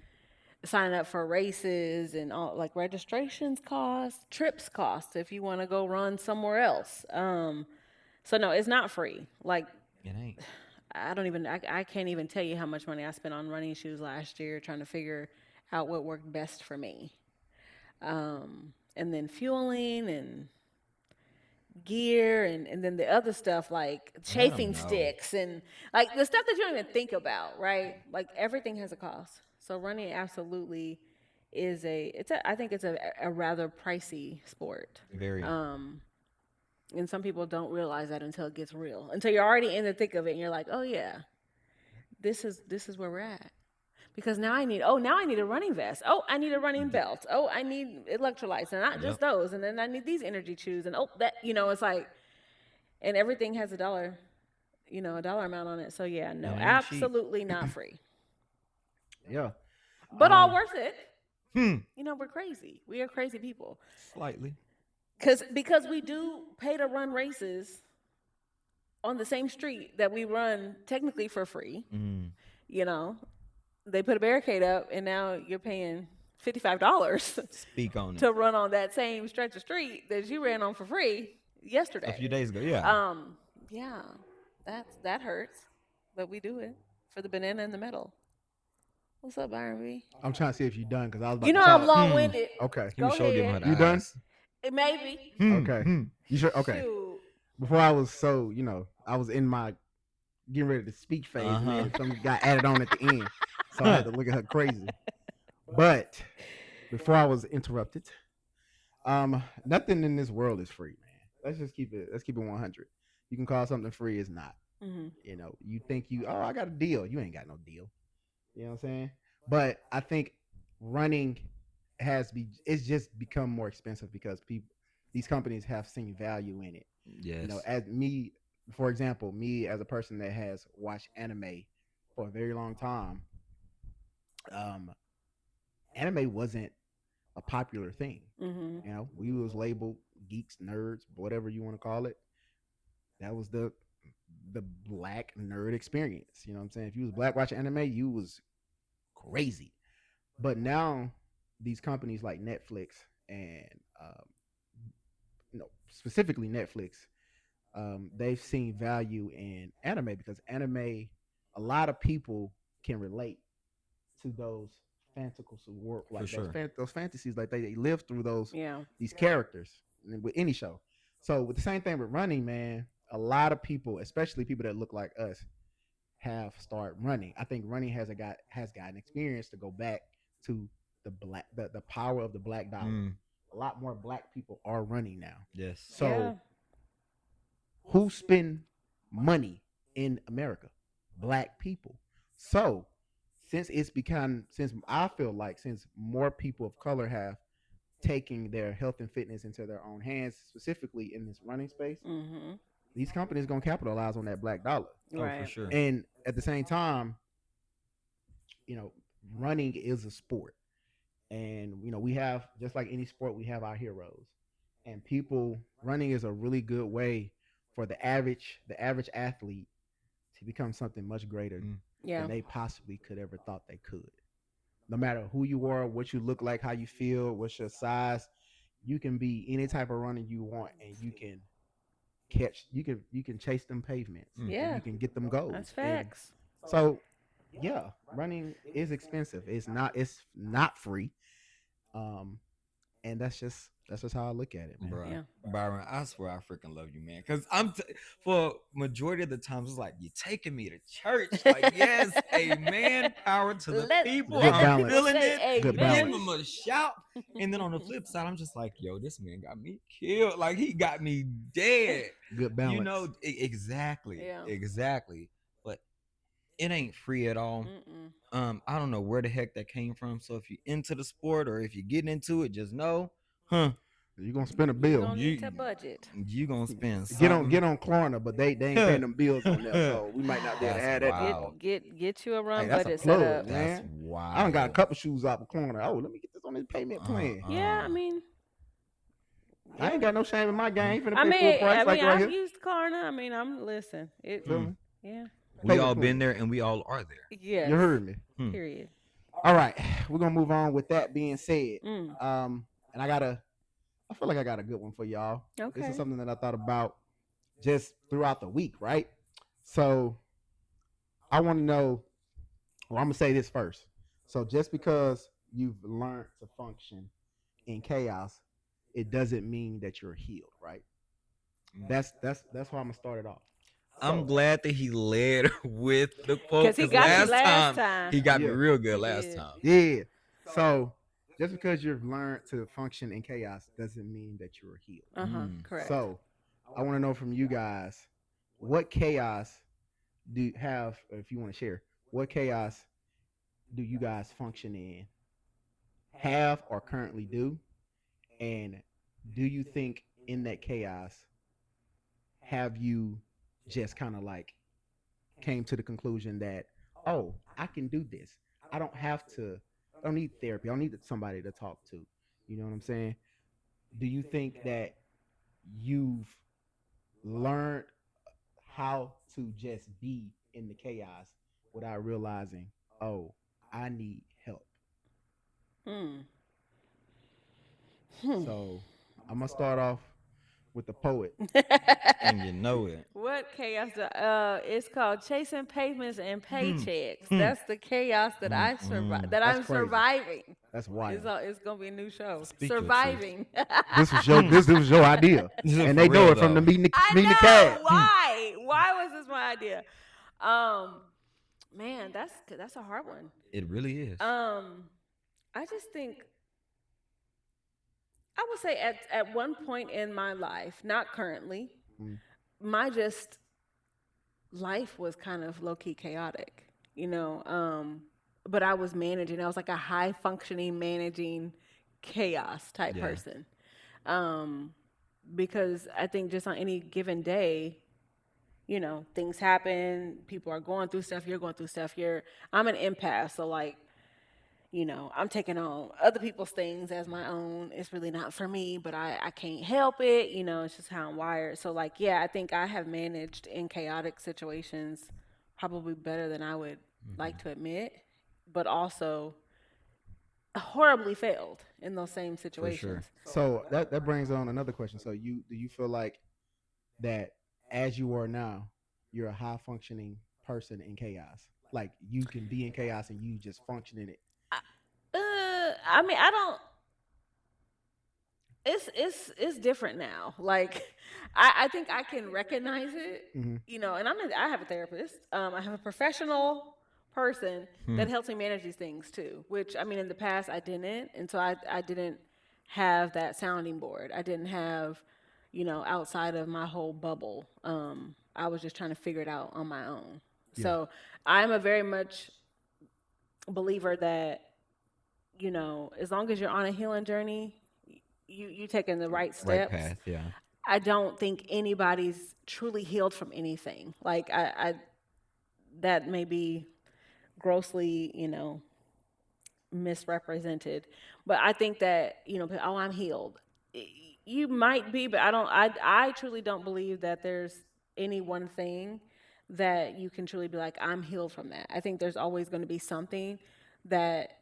signing up for races and all like registrations cost, trips cost if you want to go run somewhere else. So no, it's not free. Like It ain't. I can't even tell you how much money I spent on running shoes last year trying to figure out what worked best for me. And then fueling and gear and then the other stuff like Let them chafing know. sticks and like the stuff that you don't even think about, right? Like everything has a cost. So running absolutely is I think it's a rather pricey sport. Very. Um and some people don't realize that until it gets real. Until you're already in the thick of it and you're like, "Oh yeah, this is where we're at." Because now I need a running vest. Oh, I need a running belt. Oh, I need electrolytes and not just Yep. those. And then I need these energy chews and oh that it's like and everything has a dollar amount on it. So yeah, It no, ain't cheap. absolutely not free. Yeah. But all Um. worth it. Hmm. We're crazy. We are crazy people. Slightly. Because we do pay to run races on the same street that we run technically for free. Mm. You know, they put a barricade up, and now you're paying $55 Speak on it. to run on that same stretch of street that you ran on for free A few yesterday. days ago, yeah. Yeah, that hurts, but we do it for the banana in the middle. What's up, Byron B? I'm trying to see if you done because I was You about to know I'm talk. long winded. Okay. He was Go sure giving her ahead. the You done? eyes. Maybe. Okay. You sure? Okay. Shoot. Before I was so, I was in my getting ready to speech phase, and Uh-huh. then something got added on at the end, so I had to look at her crazy. But before I was interrupted, nothing in this world is free, man. Let's just keep it. Let's keep it 100. You can call something free, it's not. Hmm. You think I got a deal. You ain't got no deal. You know what I'm saying? But I think running it's just become more expensive because these companies have seen value in it. Yes. As me, for example, me as a person that has watched anime for a very long time, um, anime wasn't a popular thing. Hmm. We was labeled geeks, nerds, whatever you want to call it. That was the black nerd experience. You know what I'm saying? If you was black watching anime, you was crazy. But now these companies like Netflix and specifically Netflix, they've seen value in anime because anime, a lot of people can relate to those fantastical world, For like sure. those fantasies, like they live through Yeah. these characters with any show. So with the same thing with running, man, a lot of people, especially people that look like us, have started running. I think running has gotten experience to go back to the power of the black dollar. Mm. A lot more black people are running now. Yes. Yeah. So who spend money in America? Black people. So since I feel like since more people of color have taking their health and fitness into their own hands, specifically in this running space, Hmm. these companies gonna capitalize on that black dollar. Oh, for Right. sure. And at the same time, you know, running is a sport. And we have, just like any sport, we have our heroes. And people running is a really good way for the average athlete to become something much greater Mm. Yeah. than they possibly could ever thought they could. No matter who you are, what you look like, how you feel, what's your size, you can be any type of runner you want, and you can chase them pavements, Mm. and Yeah. you can get them goals. That's And facts. so, yeah, running is expensive. It's not free. Um, and that's just how I look at it, man. Bruh. Yeah. Byron, I swear I freaking love you, man. Cause for majority of the times it's like you're taking me to church. Like, yes, amen. Power to the people. Good Let the I'm people balance. feeling say it. Good Give amen. balance. him a shout. And then on the flip side, I'm just like, yo, this man got me killed. Like he got me dead. Good balance. Exactly. Yeah. Exactly. But it ain't free at all. Mm-mm. I don't know where the heck that came from. So if you're into the sport or if you're getting into it, just know, huh? You're gonna spend a You're bill. gonna need to budget. You gonna spend Get on something. get on Klarna, but they ain't paying them bills on there, so we might not be able to That's have that no more. wild. Get you a Hey, run that's a budget set plug, up. That's man. I done got a wild. couple shoes off of Klarna. Oh, let me get this on this payment plan. Yeah, I Uh-uh. mean, I yeah. ain't got no shame in my game. Ain't finna I pay full mean, price like right I've here. used Klarna. I mean, I'm listen. It, Feel Hmm. me? yeah. We Payment all been plan. there and we all are there. Yes. You heard me. Hmm. Period. All right, we're gonna move on. With that being said, Mm. and I feel like I got a good one for y'all. This is Okay. something that I thought about just throughout the week, right? So I want to know. Well, I'm gonna say this first. So just because you've learned to function in chaos, it doesn't mean that you're healed, right? That's how I'm gonna start it off. I'm So glad that he led with the quote Because he because got you last last time time. he got me yeah, real good He last did. time. yeah. So just because you've learned to function in chaos doesn't mean that you're healed. Mm. Correct. So I want to know from you guys, what chaos do you have, if you want to share, what chaos do you guys function in, have or currently do? And do you think in that chaos, have you just kind of like came to the conclusion that, oh, I can do this. I don't have to, I don't need therapy. I don't need somebody to talk to. You know what I'm saying? Do you think that you've learned how to just be in the chaos without realizing, oh, I need help. Hmm. Hmm. So I'm gonna start off with the poet. And you know it. What chaos? It's called chasing pavements and Hmm. paychecks. Hmm. That's the chaos that I survive. Mm-mm. That That's I'm crazy. surviving. That's wild. It's gonna be a new show. Speak your truth. Surviving. Hmm. This was your idea, This is and for they know real it from the though. meeting the cab. I know Hmm. why. Why was this my idea? Um, Man, that's a hard one. It really is. Um, I just think I would say at one point in my life, not currently, Mm, my just life was kind of low key chaotic, you know. But I was managing. I was like a high functioning managing chaos type Yeah. person. Um, because I think just on any given day, things happen. People are going through stuff. You're going through stuff. I'm an empath, so like I'm taking on other people's things as my own. It's really not for me, but I can't help it. It's just how I'm wired. So, like, yeah, I think I have managed in chaotic situations probably better than I would Hmm. like to admit, but also horribly failed in those same For sure. situations. So that brings on another question. So do you feel like that as you are now, you're a high functioning person in chaos? Like you can be in chaos and you just function in it. I mean, I don't. It's different now. Like I think I can recognize it, Hmm. and I have a therapist. I have a professional person Hmm. that helps me manage these things too. Which I mean, in the past I didn't, and so I didn't have that sounding board. I didn't have, outside of my whole bubble. I was just trying to figure it out on my own. Yeah. So I'm a very much believer that as long as you're on a healing journey, you taking the right Right steps. path. Yeah. I don't think anybody's truly healed from anything. Like I that may be grossly, misrepresented, but I think that oh, I'm healed. You might be, but I don't. I truly don't believe that there's any one thing that you can truly be like I'm healed from that. I think there's always going to be something that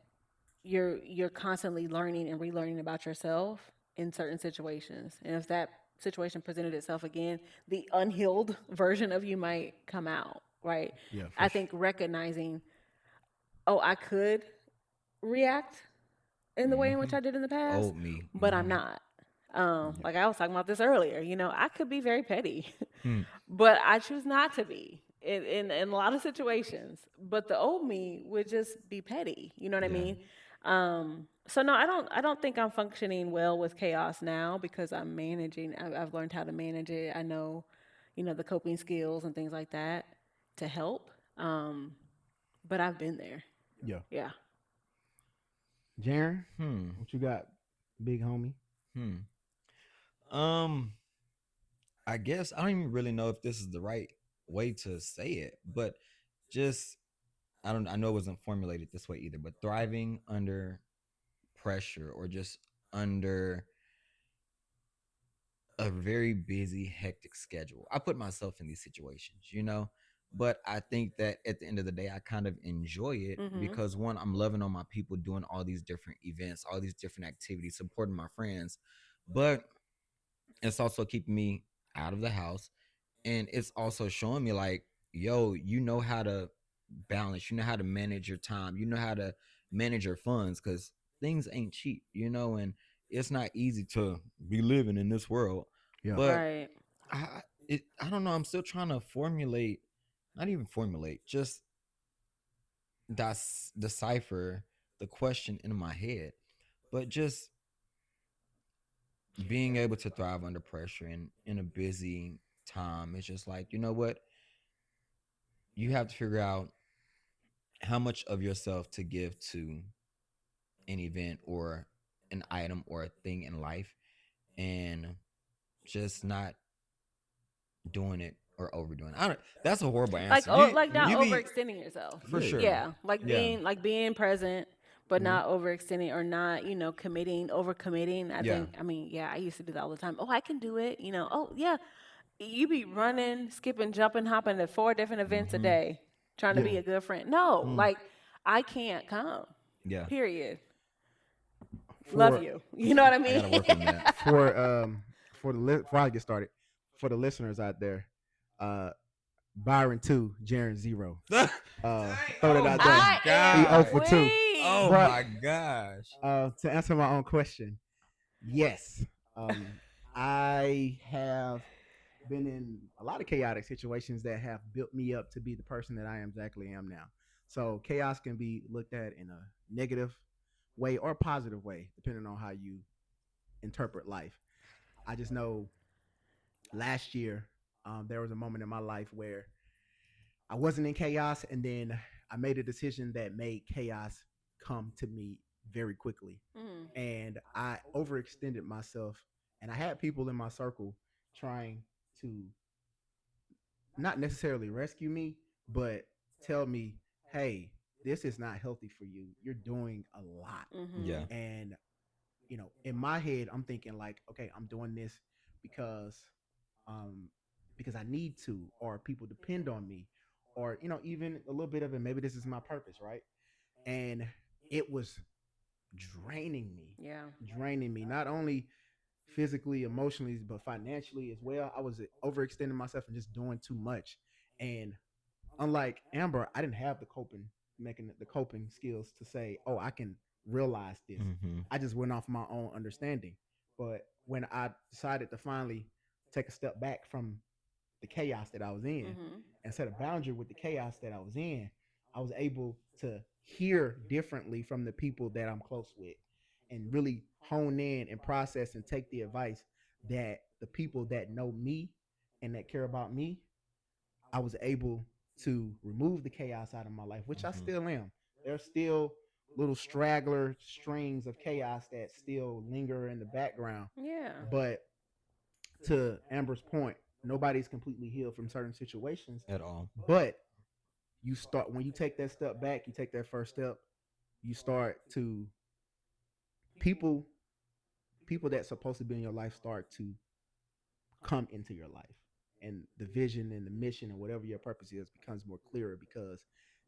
you're constantly learning and relearning about yourself in certain situations. And if that situation presented itself again, the unhealed version of you might come out, right? Yeah, for I sure. think recognizing, oh, I could react in the way in which Hmm. I did in the past, Old me. but I'm Hmm. not. Yeah. Like I was talking about this earlier, I could be very petty, Hmm. but I choose not to be in a lot of situations. But the old me would just be petty. You know what I Yeah. mean? So no, I don't think I'm functioning well with chaos now because I'm managing. I've learned how to manage it. I know, the coping skills and things like that to help. But I've been there. Yeah. Yeah. Jaren, Hmm. what you got, big homie? Hmm. Um. I guess I don't even really know if this is the right way to say it, but just I don't. I know it wasn't formulated this way either. But thriving under pressure or just under a very busy, hectic schedule. I put myself in these situations, but I think that at the end of the day, I kind of enjoy it Mhm. because one, I'm loving on my people doing all these different events, all these different activities, supporting my friends, but it's also keeping me out of the house. And it's also showing me like, yo, you know how to balance, you know how to manage your time, you know how to manage your funds because things ain't cheap, and it's not easy to be living in this world. Yeah. But Right. I don't know. I'm still trying to formulate, not even formulate, just decipher the question in my head. But just being able to thrive under pressure and in a busy time, it's just like, you know what? You have to figure out how much of yourself to give to an event or an item or a thing in life and just not doing it or overdoing it. I don't, that's a horrible Like answer. oh, You like not you be overextending yourself. for Yeah. sure. Yeah, like Yeah. being present, but Hmm. not overextending or not committing, overcommitting. I Yeah. think. I mean, yeah, I used to do that all the time. Oh, I can do it. Oh, yeah. you be running, skipping, jumping, hopping to 4 different events a Mm-hmm. day, trying to Yeah. be a good friend. No, Mm. like I can't come. Yeah, Period. Love For you. You know what I I mean? gotta work on that. for before I get started, for the listeners out there, uh Byron 2, Jaren 0. Dang. Throw that Oh out my there. I He am 0 god. for 2. Oh weak. But my gosh. to answer my own question, yes. I have been in a lot of chaotic situations that have built me up to be the person that I am exactly am now. So chaos can be looked at in a negative way or positive way, depending on how you interpret life. I just know last year there was a moment in my life where I wasn't in chaos, and then I made a decision that made chaos come to me very quickly, Mm, and I overextended myself, and I had people in my circle trying to not necessarily rescue me, but tell me, hey, this is not healthy for you. You're doing a lot. mm-hmm. Yeah. And, in my head, I'm thinking like, okay, I'm doing this because um because I need to, or people depend on me, or even a little bit of it, maybe this is my purpose, right? And it was draining me, Yeah. draining me, not only physically, emotionally, but financially as well. I was overextending myself and just doing too much. And unlike Amber, I didn't have the coping skills to say, oh, I can realize this. Mm-hmm. I just went off my own understanding. But when I decided to finally take a step back from the chaos that I was in Mm-hmm. and set a boundary with the chaos that I was in, I was able to hear differently from the people that I'm close with and really hone in and process and take the advice that the people that know me and that care about me, I was able to remove the chaos out of my life, which I Mm-hmm. still am. There's still little straggler strings of chaos that still linger in the background. Yeah. But to Amber's point, nobody's completely healed from certain situations. At all. But you start when you take that step back, you take that first step, you start to people people that's supposed to be in your life start to come into your life. And the vision and the mission and whatever your purpose is becomes more clearer because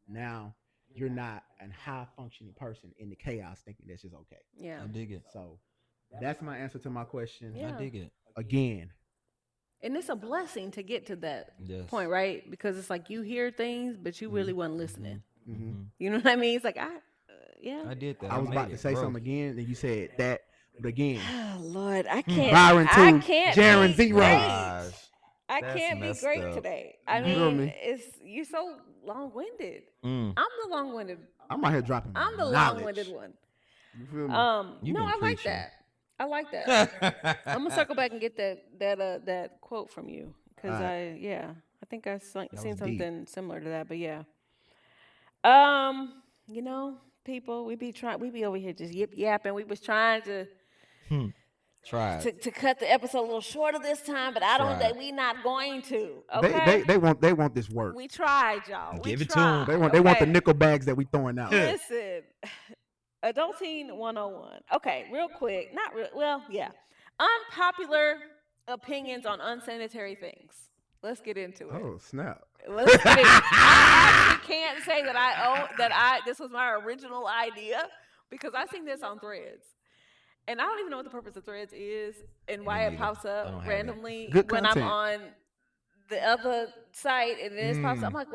now you're not a high functioning person in the chaos thinking that's just okay. Yeah. I dig it. So that's my answer to my question. I Yeah. dig it. Again, And it's a blessing to get to that Yes. point, right? Because it's like you hear things, but you mm-hmm, really wasn't Mm-hmm. listening. mm-hmm. Mm-hmm. You know what I mean? It's like yeah. I did that. I I was made about to it. say Growth. something again, and you said that, but again, Oh, Lord, I Hmm. can't. Byron I 2, can't Jaren be 0. great. Gosh. I That's can't be messed great up. today. I You feel mean, me? it's you so long-winded. Mm. I'm the long-winded. I'm out here dropping I'm the long-winded knowledge. one. You feel me? You've No, been I like preaching. that. I like that. I'm gonna circle back and get that quote from you All because right. I think I That was seen deep. something similar to that, but yeah. Um, you know, people, we be over here just yip yapping. We was trying Hmm. Tried. to cut the episode a little shorter this time, but I don't Tried. think we not going to. They Okay, they they want they want this work. we tried, y'all. We Give it to him. They tried. want they want the Okay, nickel bags that we throwing out. listen, Adulting 101. Okay, real quick, not real. Well, yeah, unpopular opinions on unsanitary things. Let's get into it. Oh snap! Let's get it. I actually can't say that I own that I this was my original idea because I seen this on Threads. And I don't even know what the purpose of Threads is and Me why it neither. pops I up don't have it. randomly Good when I'm content. on the other site and then this pops up. I'm Mm. like,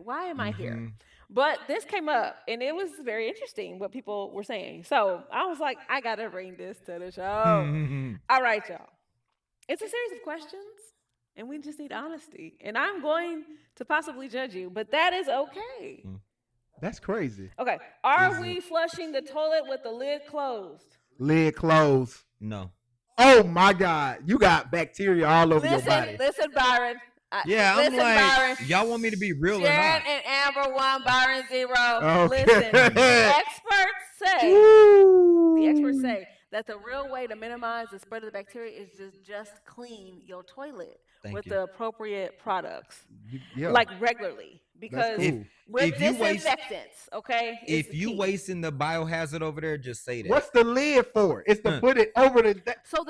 why am I here? Mm-hmm. But this came up and it was very interesting what people were saying. So I was like, I gotta bring this to the show. All right, y'all. It's a series of questions, and we just need honesty. And I'm going to possibly judge you, but that is okay. That's crazy. Okay, Is are it? we flushing the toilet with the lid closed? Lid closed. No. Oh my God! You got bacteria all over your Listen, body. listen, Byron. Yeah, I'm Listen, like, Byron. y'all want me to be real or Sharon not? and Amber 1, Byron 0. Listen, Okay. the experts Woo. say that the real way to minimize the spread of the bacteria is just clean your toilet Thank with you. the appropriate products, Yeah, like regularly, that's because If cool. with If you waste disinfectants. Okay, is if the you key. wasting the biohazard over there, just say that. What's the lid for? It's to Huh. put it over the. So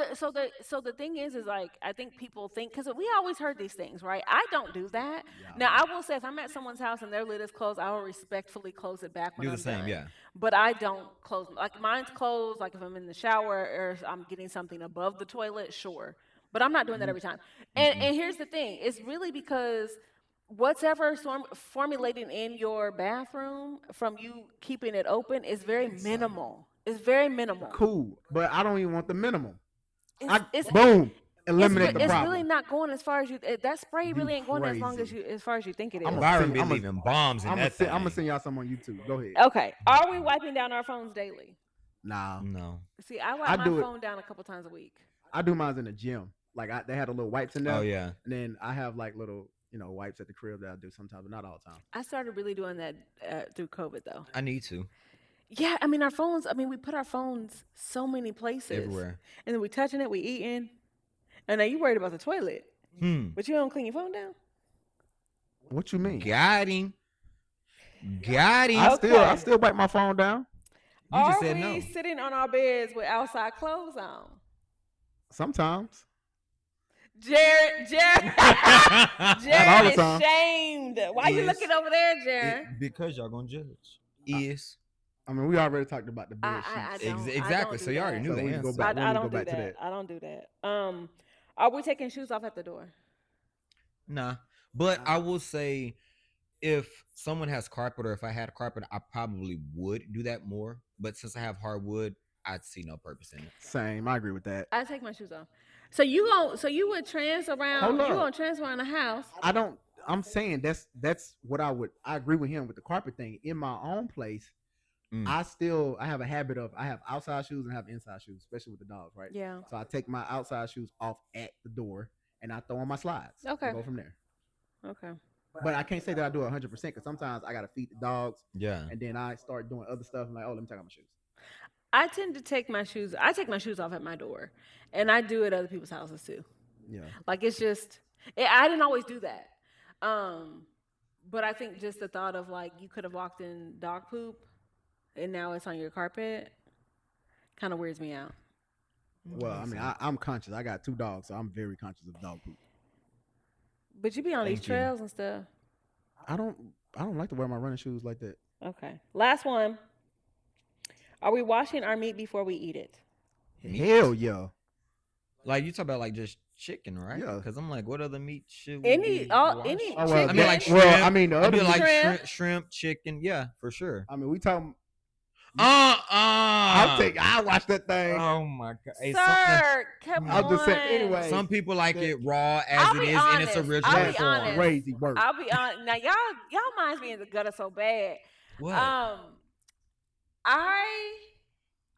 the thing is like I think people think because we always heard these things, right? I don't do that. Now Yeah. I will say if I'm at someone's house and their lid is closed, I will respectfully close it back when Do the I'm same, done. yeah. But I don't close like mine's closed. Like if I'm in the shower or if I'm getting something above the toilet, sure. But I'm not doing that every time. And Mm-mm. and here's the thing: it's really because whatever formulating in your bathroom from you keeping it open is very minimal. It's very minimal. Cool, but I don't even want the minimum. It's I it's boom, it's eliminate the it's really problem. not going as far as that spray You really ain't going as long as crazy. you as far as you think it I'm is. gonna Byron send. be leaving bombs in that I'm gonna thing. send y'all some on YouTube. Go ahead. Okay, are we wiping down our phones daily? Nah, No. See, I wipe I my do it. phone down a couple times a week. I do mine in the gym. Like they had a little wipes in Oh there, yeah. and then I have like little wipes at the crib that I do sometimes, but not all the time. I started really doing that through COVID though. I need to. Yeah, I mean our phones. I mean we put our phones so many places, Everywhere. and then we touching it, we eating, and now you worried about the toilet, Hmm. but you don't clean your phone down. What you mean? Got him. Got him. I Okay. still wipe my phone down You just Are said we no. sitting on our beds with outside clothes on? sometimes. Jared Not all Jared the is time. shamed. Why you Is looking over there, Jared? Because y'all gonna judge. Is I mean, we already talked about the bed I sheets. don't. I exactly. don't So do you already that. knew So the we can go answer. back. I We don't go do back to that. that. I don't do that. Are we taking shoes off at the door? Nah. But I will say if someone has carpet or if I had a carpet, I probably would do that more. But since I have hardwood, I'd see no purpose in it. Same. I agree with that. I take my shoes off. So you would trans around. Hold You up. gonna trans around the house? I don't. I'm saying that's what I would. I agree with him with the carpet thing. In my own place, Mm. I have a habit of I have outside shoes and I have inside shoes, especially with the dogs, right? Yeah. So I take my outside shoes off at the door and I throw on my slides. Okay. And go from there. Okay. But I can't say that I do it 100% because sometimes I gotta feed the dogs Yeah. and then I start doing other stuff. I'm like, oh, let me take off my shoes. I tend to take my shoes. I take my shoes off at my door, and I do it at other people's houses too. Yeah. Like it's just, I didn't always do that. But I think just the thought of like you could have walked in dog poop, and now it's on your carpet, kind of weirds me out. Well, I mean, I'm conscious. I got 2 dogs, so I'm very conscious of dog poop. But you be on these Thank you. trails and stuff. I don't like to wear my running shoes like that. Okay. Last one. Are we washing our meat before we eat it? Meat? Hell yeah. Like you talk about like just chicken, right? Yeah. Because I'm like, what other meat should we Any be all washing? any Oh, chicken. well, I mean, like well, shrimp. I mean, the I other mean, like Shrimp. shrimp, chicken. Yeah, for sure. I mean, we talking. I I watch that thing. Oh my god. Hey, Sir, come I'll on. just say anyway. some people like the- it raw as I'll it be is in honest. its I'll original be That's form. honest. crazy work. I'll be honest. Now y'all minds be in the gutter so bad. What?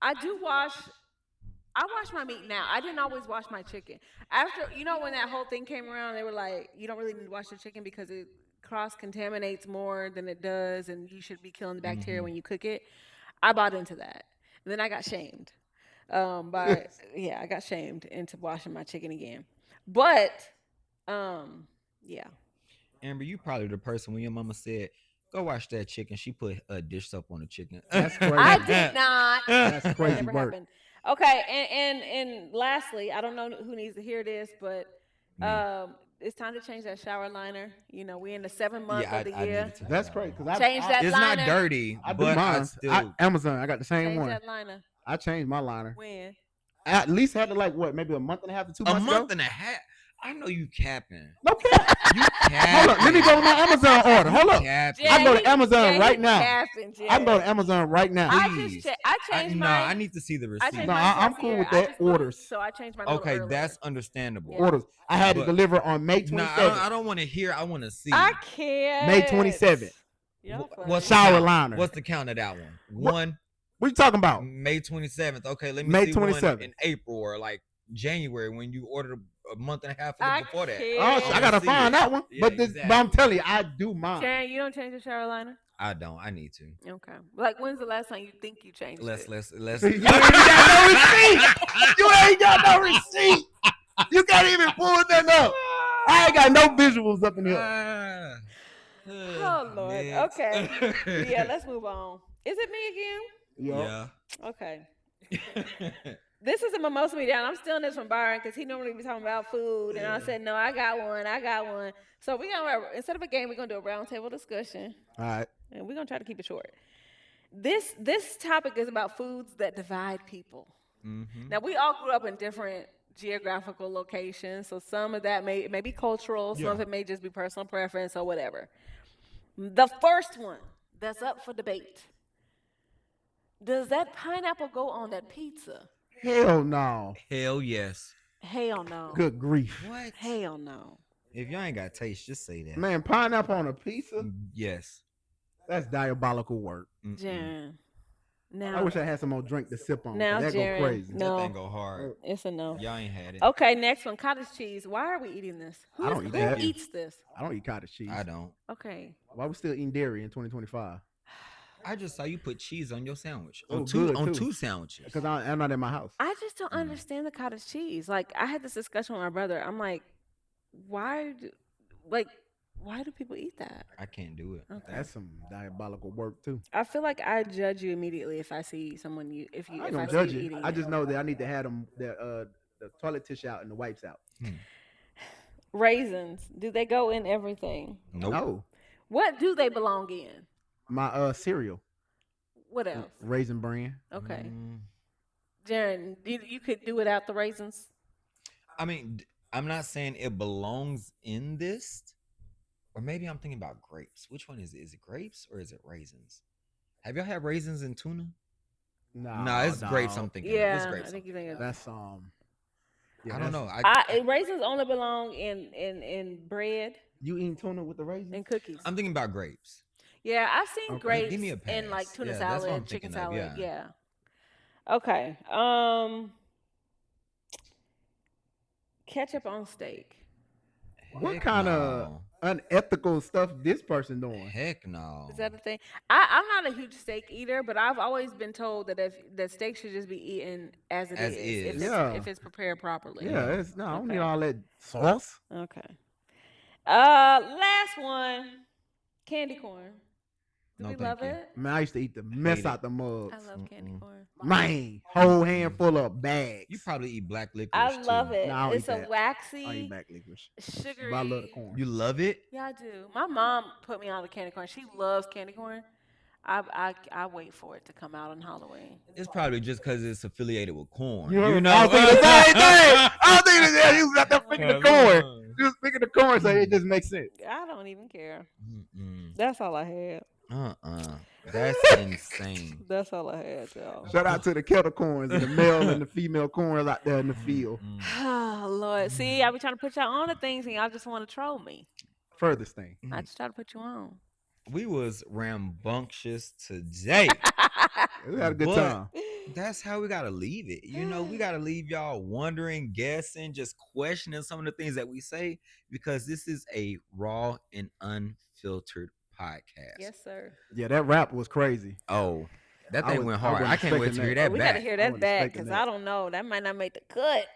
I do wash. I wash my meat now. I didn't always wash my chicken. After when that whole thing came around, they were like, you don't really need to wash your chicken because it cross contaminates more than it does, and you should be killing the bacteria when you cook it. I bought into that, and then I got shamed. I got shamed into washing my chicken again. But, yeah. Amber, you probably the person when your mama said, "Go wash that chicken." She put a dish soap on the chicken. That's crazy. I did not. That's That crazy never work. happened. Okay, and lastly, I don't know who needs to hear this, but it's time to change that shower liner. We in the 7th month Yeah, of the I year. needed to That's know. crazy because Change that It's liner. not dirty, I do but I mine. still. Amazon. I got the same Change one. that liner. I changed my liner. When? I at least had to maybe a month and a half to 2 A months month ago. and a half. I know you capping. No cap. You Hold capping. up. Let me go to my Amazon order. Hold up. Capping. I go to Jay, Amazon Jay, right he now. capping, Jay. I can go to Amazon right now. I Please. I changed No, mine. I need to see the I receipt. changed No, mine I'm twice a cool year. with I that. just moved, Orders. So I changed mine. a little Okay, earlier. that's understandable. Yeah. Orders. I had But- it delivered on May No, 27th. I don't want to hear. I want to see. I can't. May 27th. Y'all Wh- funny. What's the Shower count? liner. What's the count of that one? What? One, What you talking about? May 27th. Okay, let me May see one 27th. in April or like January when you ordered a month and a half I before that. can't. Oh, Yeah. I gotta See find it. that one. Yeah, But I'm telling you, I do mine. Sharon, you don't change the shower liner? I don't. I need to. Okay. Like, when's the last time you think you changed Let's it? let's. You ain't got no receipt. You ain't got no receipt. You can't even pull that up. I ain't got no visuals up in here. Oh Lord. Next. Okay. Yeah, let's move on. Is it me Yup. Yeah. again? Okay. This is a mimosa me down. I'm stealing this from Byron because he normally be talking about food, and I said no. I got one. I got one. So we're gonna instead of a game, we're gonna do a roundtable discussion, All right. and we're gonna try to keep it short. This topic is about foods that divide people. Mm-hmm. Now we all grew up in different geographical locations, so some of that may be cultural, some Yeah. of it may just be personal preference or whatever. The first one that's up for debate: does that pineapple go on that pizza? Hell no. Hell yes. Hell no. Good grief. What? Hell no. If y'all ain't got taste, just say that. Man, pineapple on a pizza? Yes. That's diabolical work. Mm-mm. Jaren. I Now, wish I had some more drink to sip on. now, That go Jaren. crazy. That thing No, go hard. it's a no. Y'all ain't had it. Okay, next one, cottage cheese. Why are we eating this? I don't eat Who that. eats this? I don't eat cottage cheese. I don't. Okay. Why we still eating dairy in 2025? I just saw you put cheese on your sandwich. Oh, On two good, on too. two sandwiches. Because I'm not in my house. I just don't understand the cottage cheese. Like, I had this discussion with my brother. I'm like, why do, like, why do people eat that? I can't do it. Okay. That's some diabolical work too. I feel like I judge you immediately if I see someone you if I you ain't if I gonna see judge you you. eating I it. just know that I need to have them the toilet tissue out and the wipes out. Raisins, do they go in everything? Nope. No, What do they belong in? my cereal, What else? Raisin Bran. Okay. Mm, Jaren, you could do without the raisins? I mean, I'm not saying it belongs in this, or maybe I'm thinking about grapes. Which one is it? Is it grapes or is it raisins? Have y'all had raisins in tuna? No, Nah, it's grapes. I'm dog. thinking. Of. It's Yeah, grapes. I think you think That's Yeah, I don't know. raisins only belong in bread You eating tuna with the raisins? and cookies. I'm thinking about grapes. Yeah, I've seen Okay. grapes Give me a in like pass. tuna Yeah, that's what I'm salad, chicken thinking of, salad. yeah. Yeah. Okay. Ketchup on steak. What Heck kind of no. unethical stuff this person doing? Heck no. Is that a thing? I'm not a huge steak eater, but I've always been told that if that steak should just be eaten as it As is, is. Yeah. if it's prepared properly. Yeah, it's no. I don't need Okay. all that sauce. Okay. Last one, candy corn. Do No, we thank love you. it? Man, I used to eat the mess Hate out it. the mugs. I love candy Mm-mm. corn. Man, whole handful of bags. You probably eat black licorice I love too. it. Nah, I don't It's eat a that. I eat waxy, back licorice. sugary. But I love the corn. You love it? Yeah, I do. My mom put me on the candy corn. She loves candy corn. I wait for it to come out on Halloween. It's probably just because it's affiliated with corn. You You know? I was thinking the same thing. I was thinking that he was out there picking the corn. He was picking the corn, so it just makes sense. I don't even care. Mm-mm. That's all I had. That's insane. That's all I had, y'all. Shout out to the kettle corns and the male and the female corns out there in the field. Oh, Lord. See, I be trying to put y'all on the things and y'all just want to troll me. Furthest thing. I just try to put you on. We was rambunctious today. We had a good But time. that's how we gotta leave it. You know, we gotta leave y'all wondering, guessing, just questioning some of the things that we say because this is a raw and unfiltered podcast. Yes, sir. Yeah, that rap was crazy. Oh, that I thing was- went I hard. wasn't I can't wait to expecting hear that. that We got to back. hear I that wasn't back expecting because that. I don't know. That might not make the cut.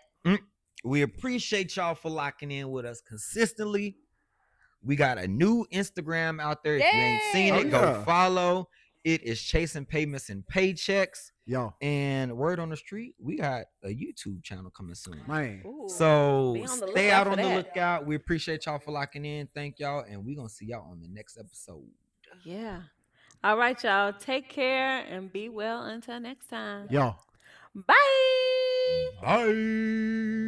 We appreciate y'all for locking in with us consistently. We got a new Instagram out there. If you ain't seen Yay! it, Oh, go yeah. follow. It is Chasing Payments and Paychecks. Yo, And word on the street, we got a YouTube channel coming soon. man. Ooh. So Be on the stay lookout out for on the that. lookout. We appreciate y'all for locking in. Thank y'all. And we're going to see y'all on the next episode. Yeah. All right, y'all. Take care and be well until next time. Yo. Bye. Bye.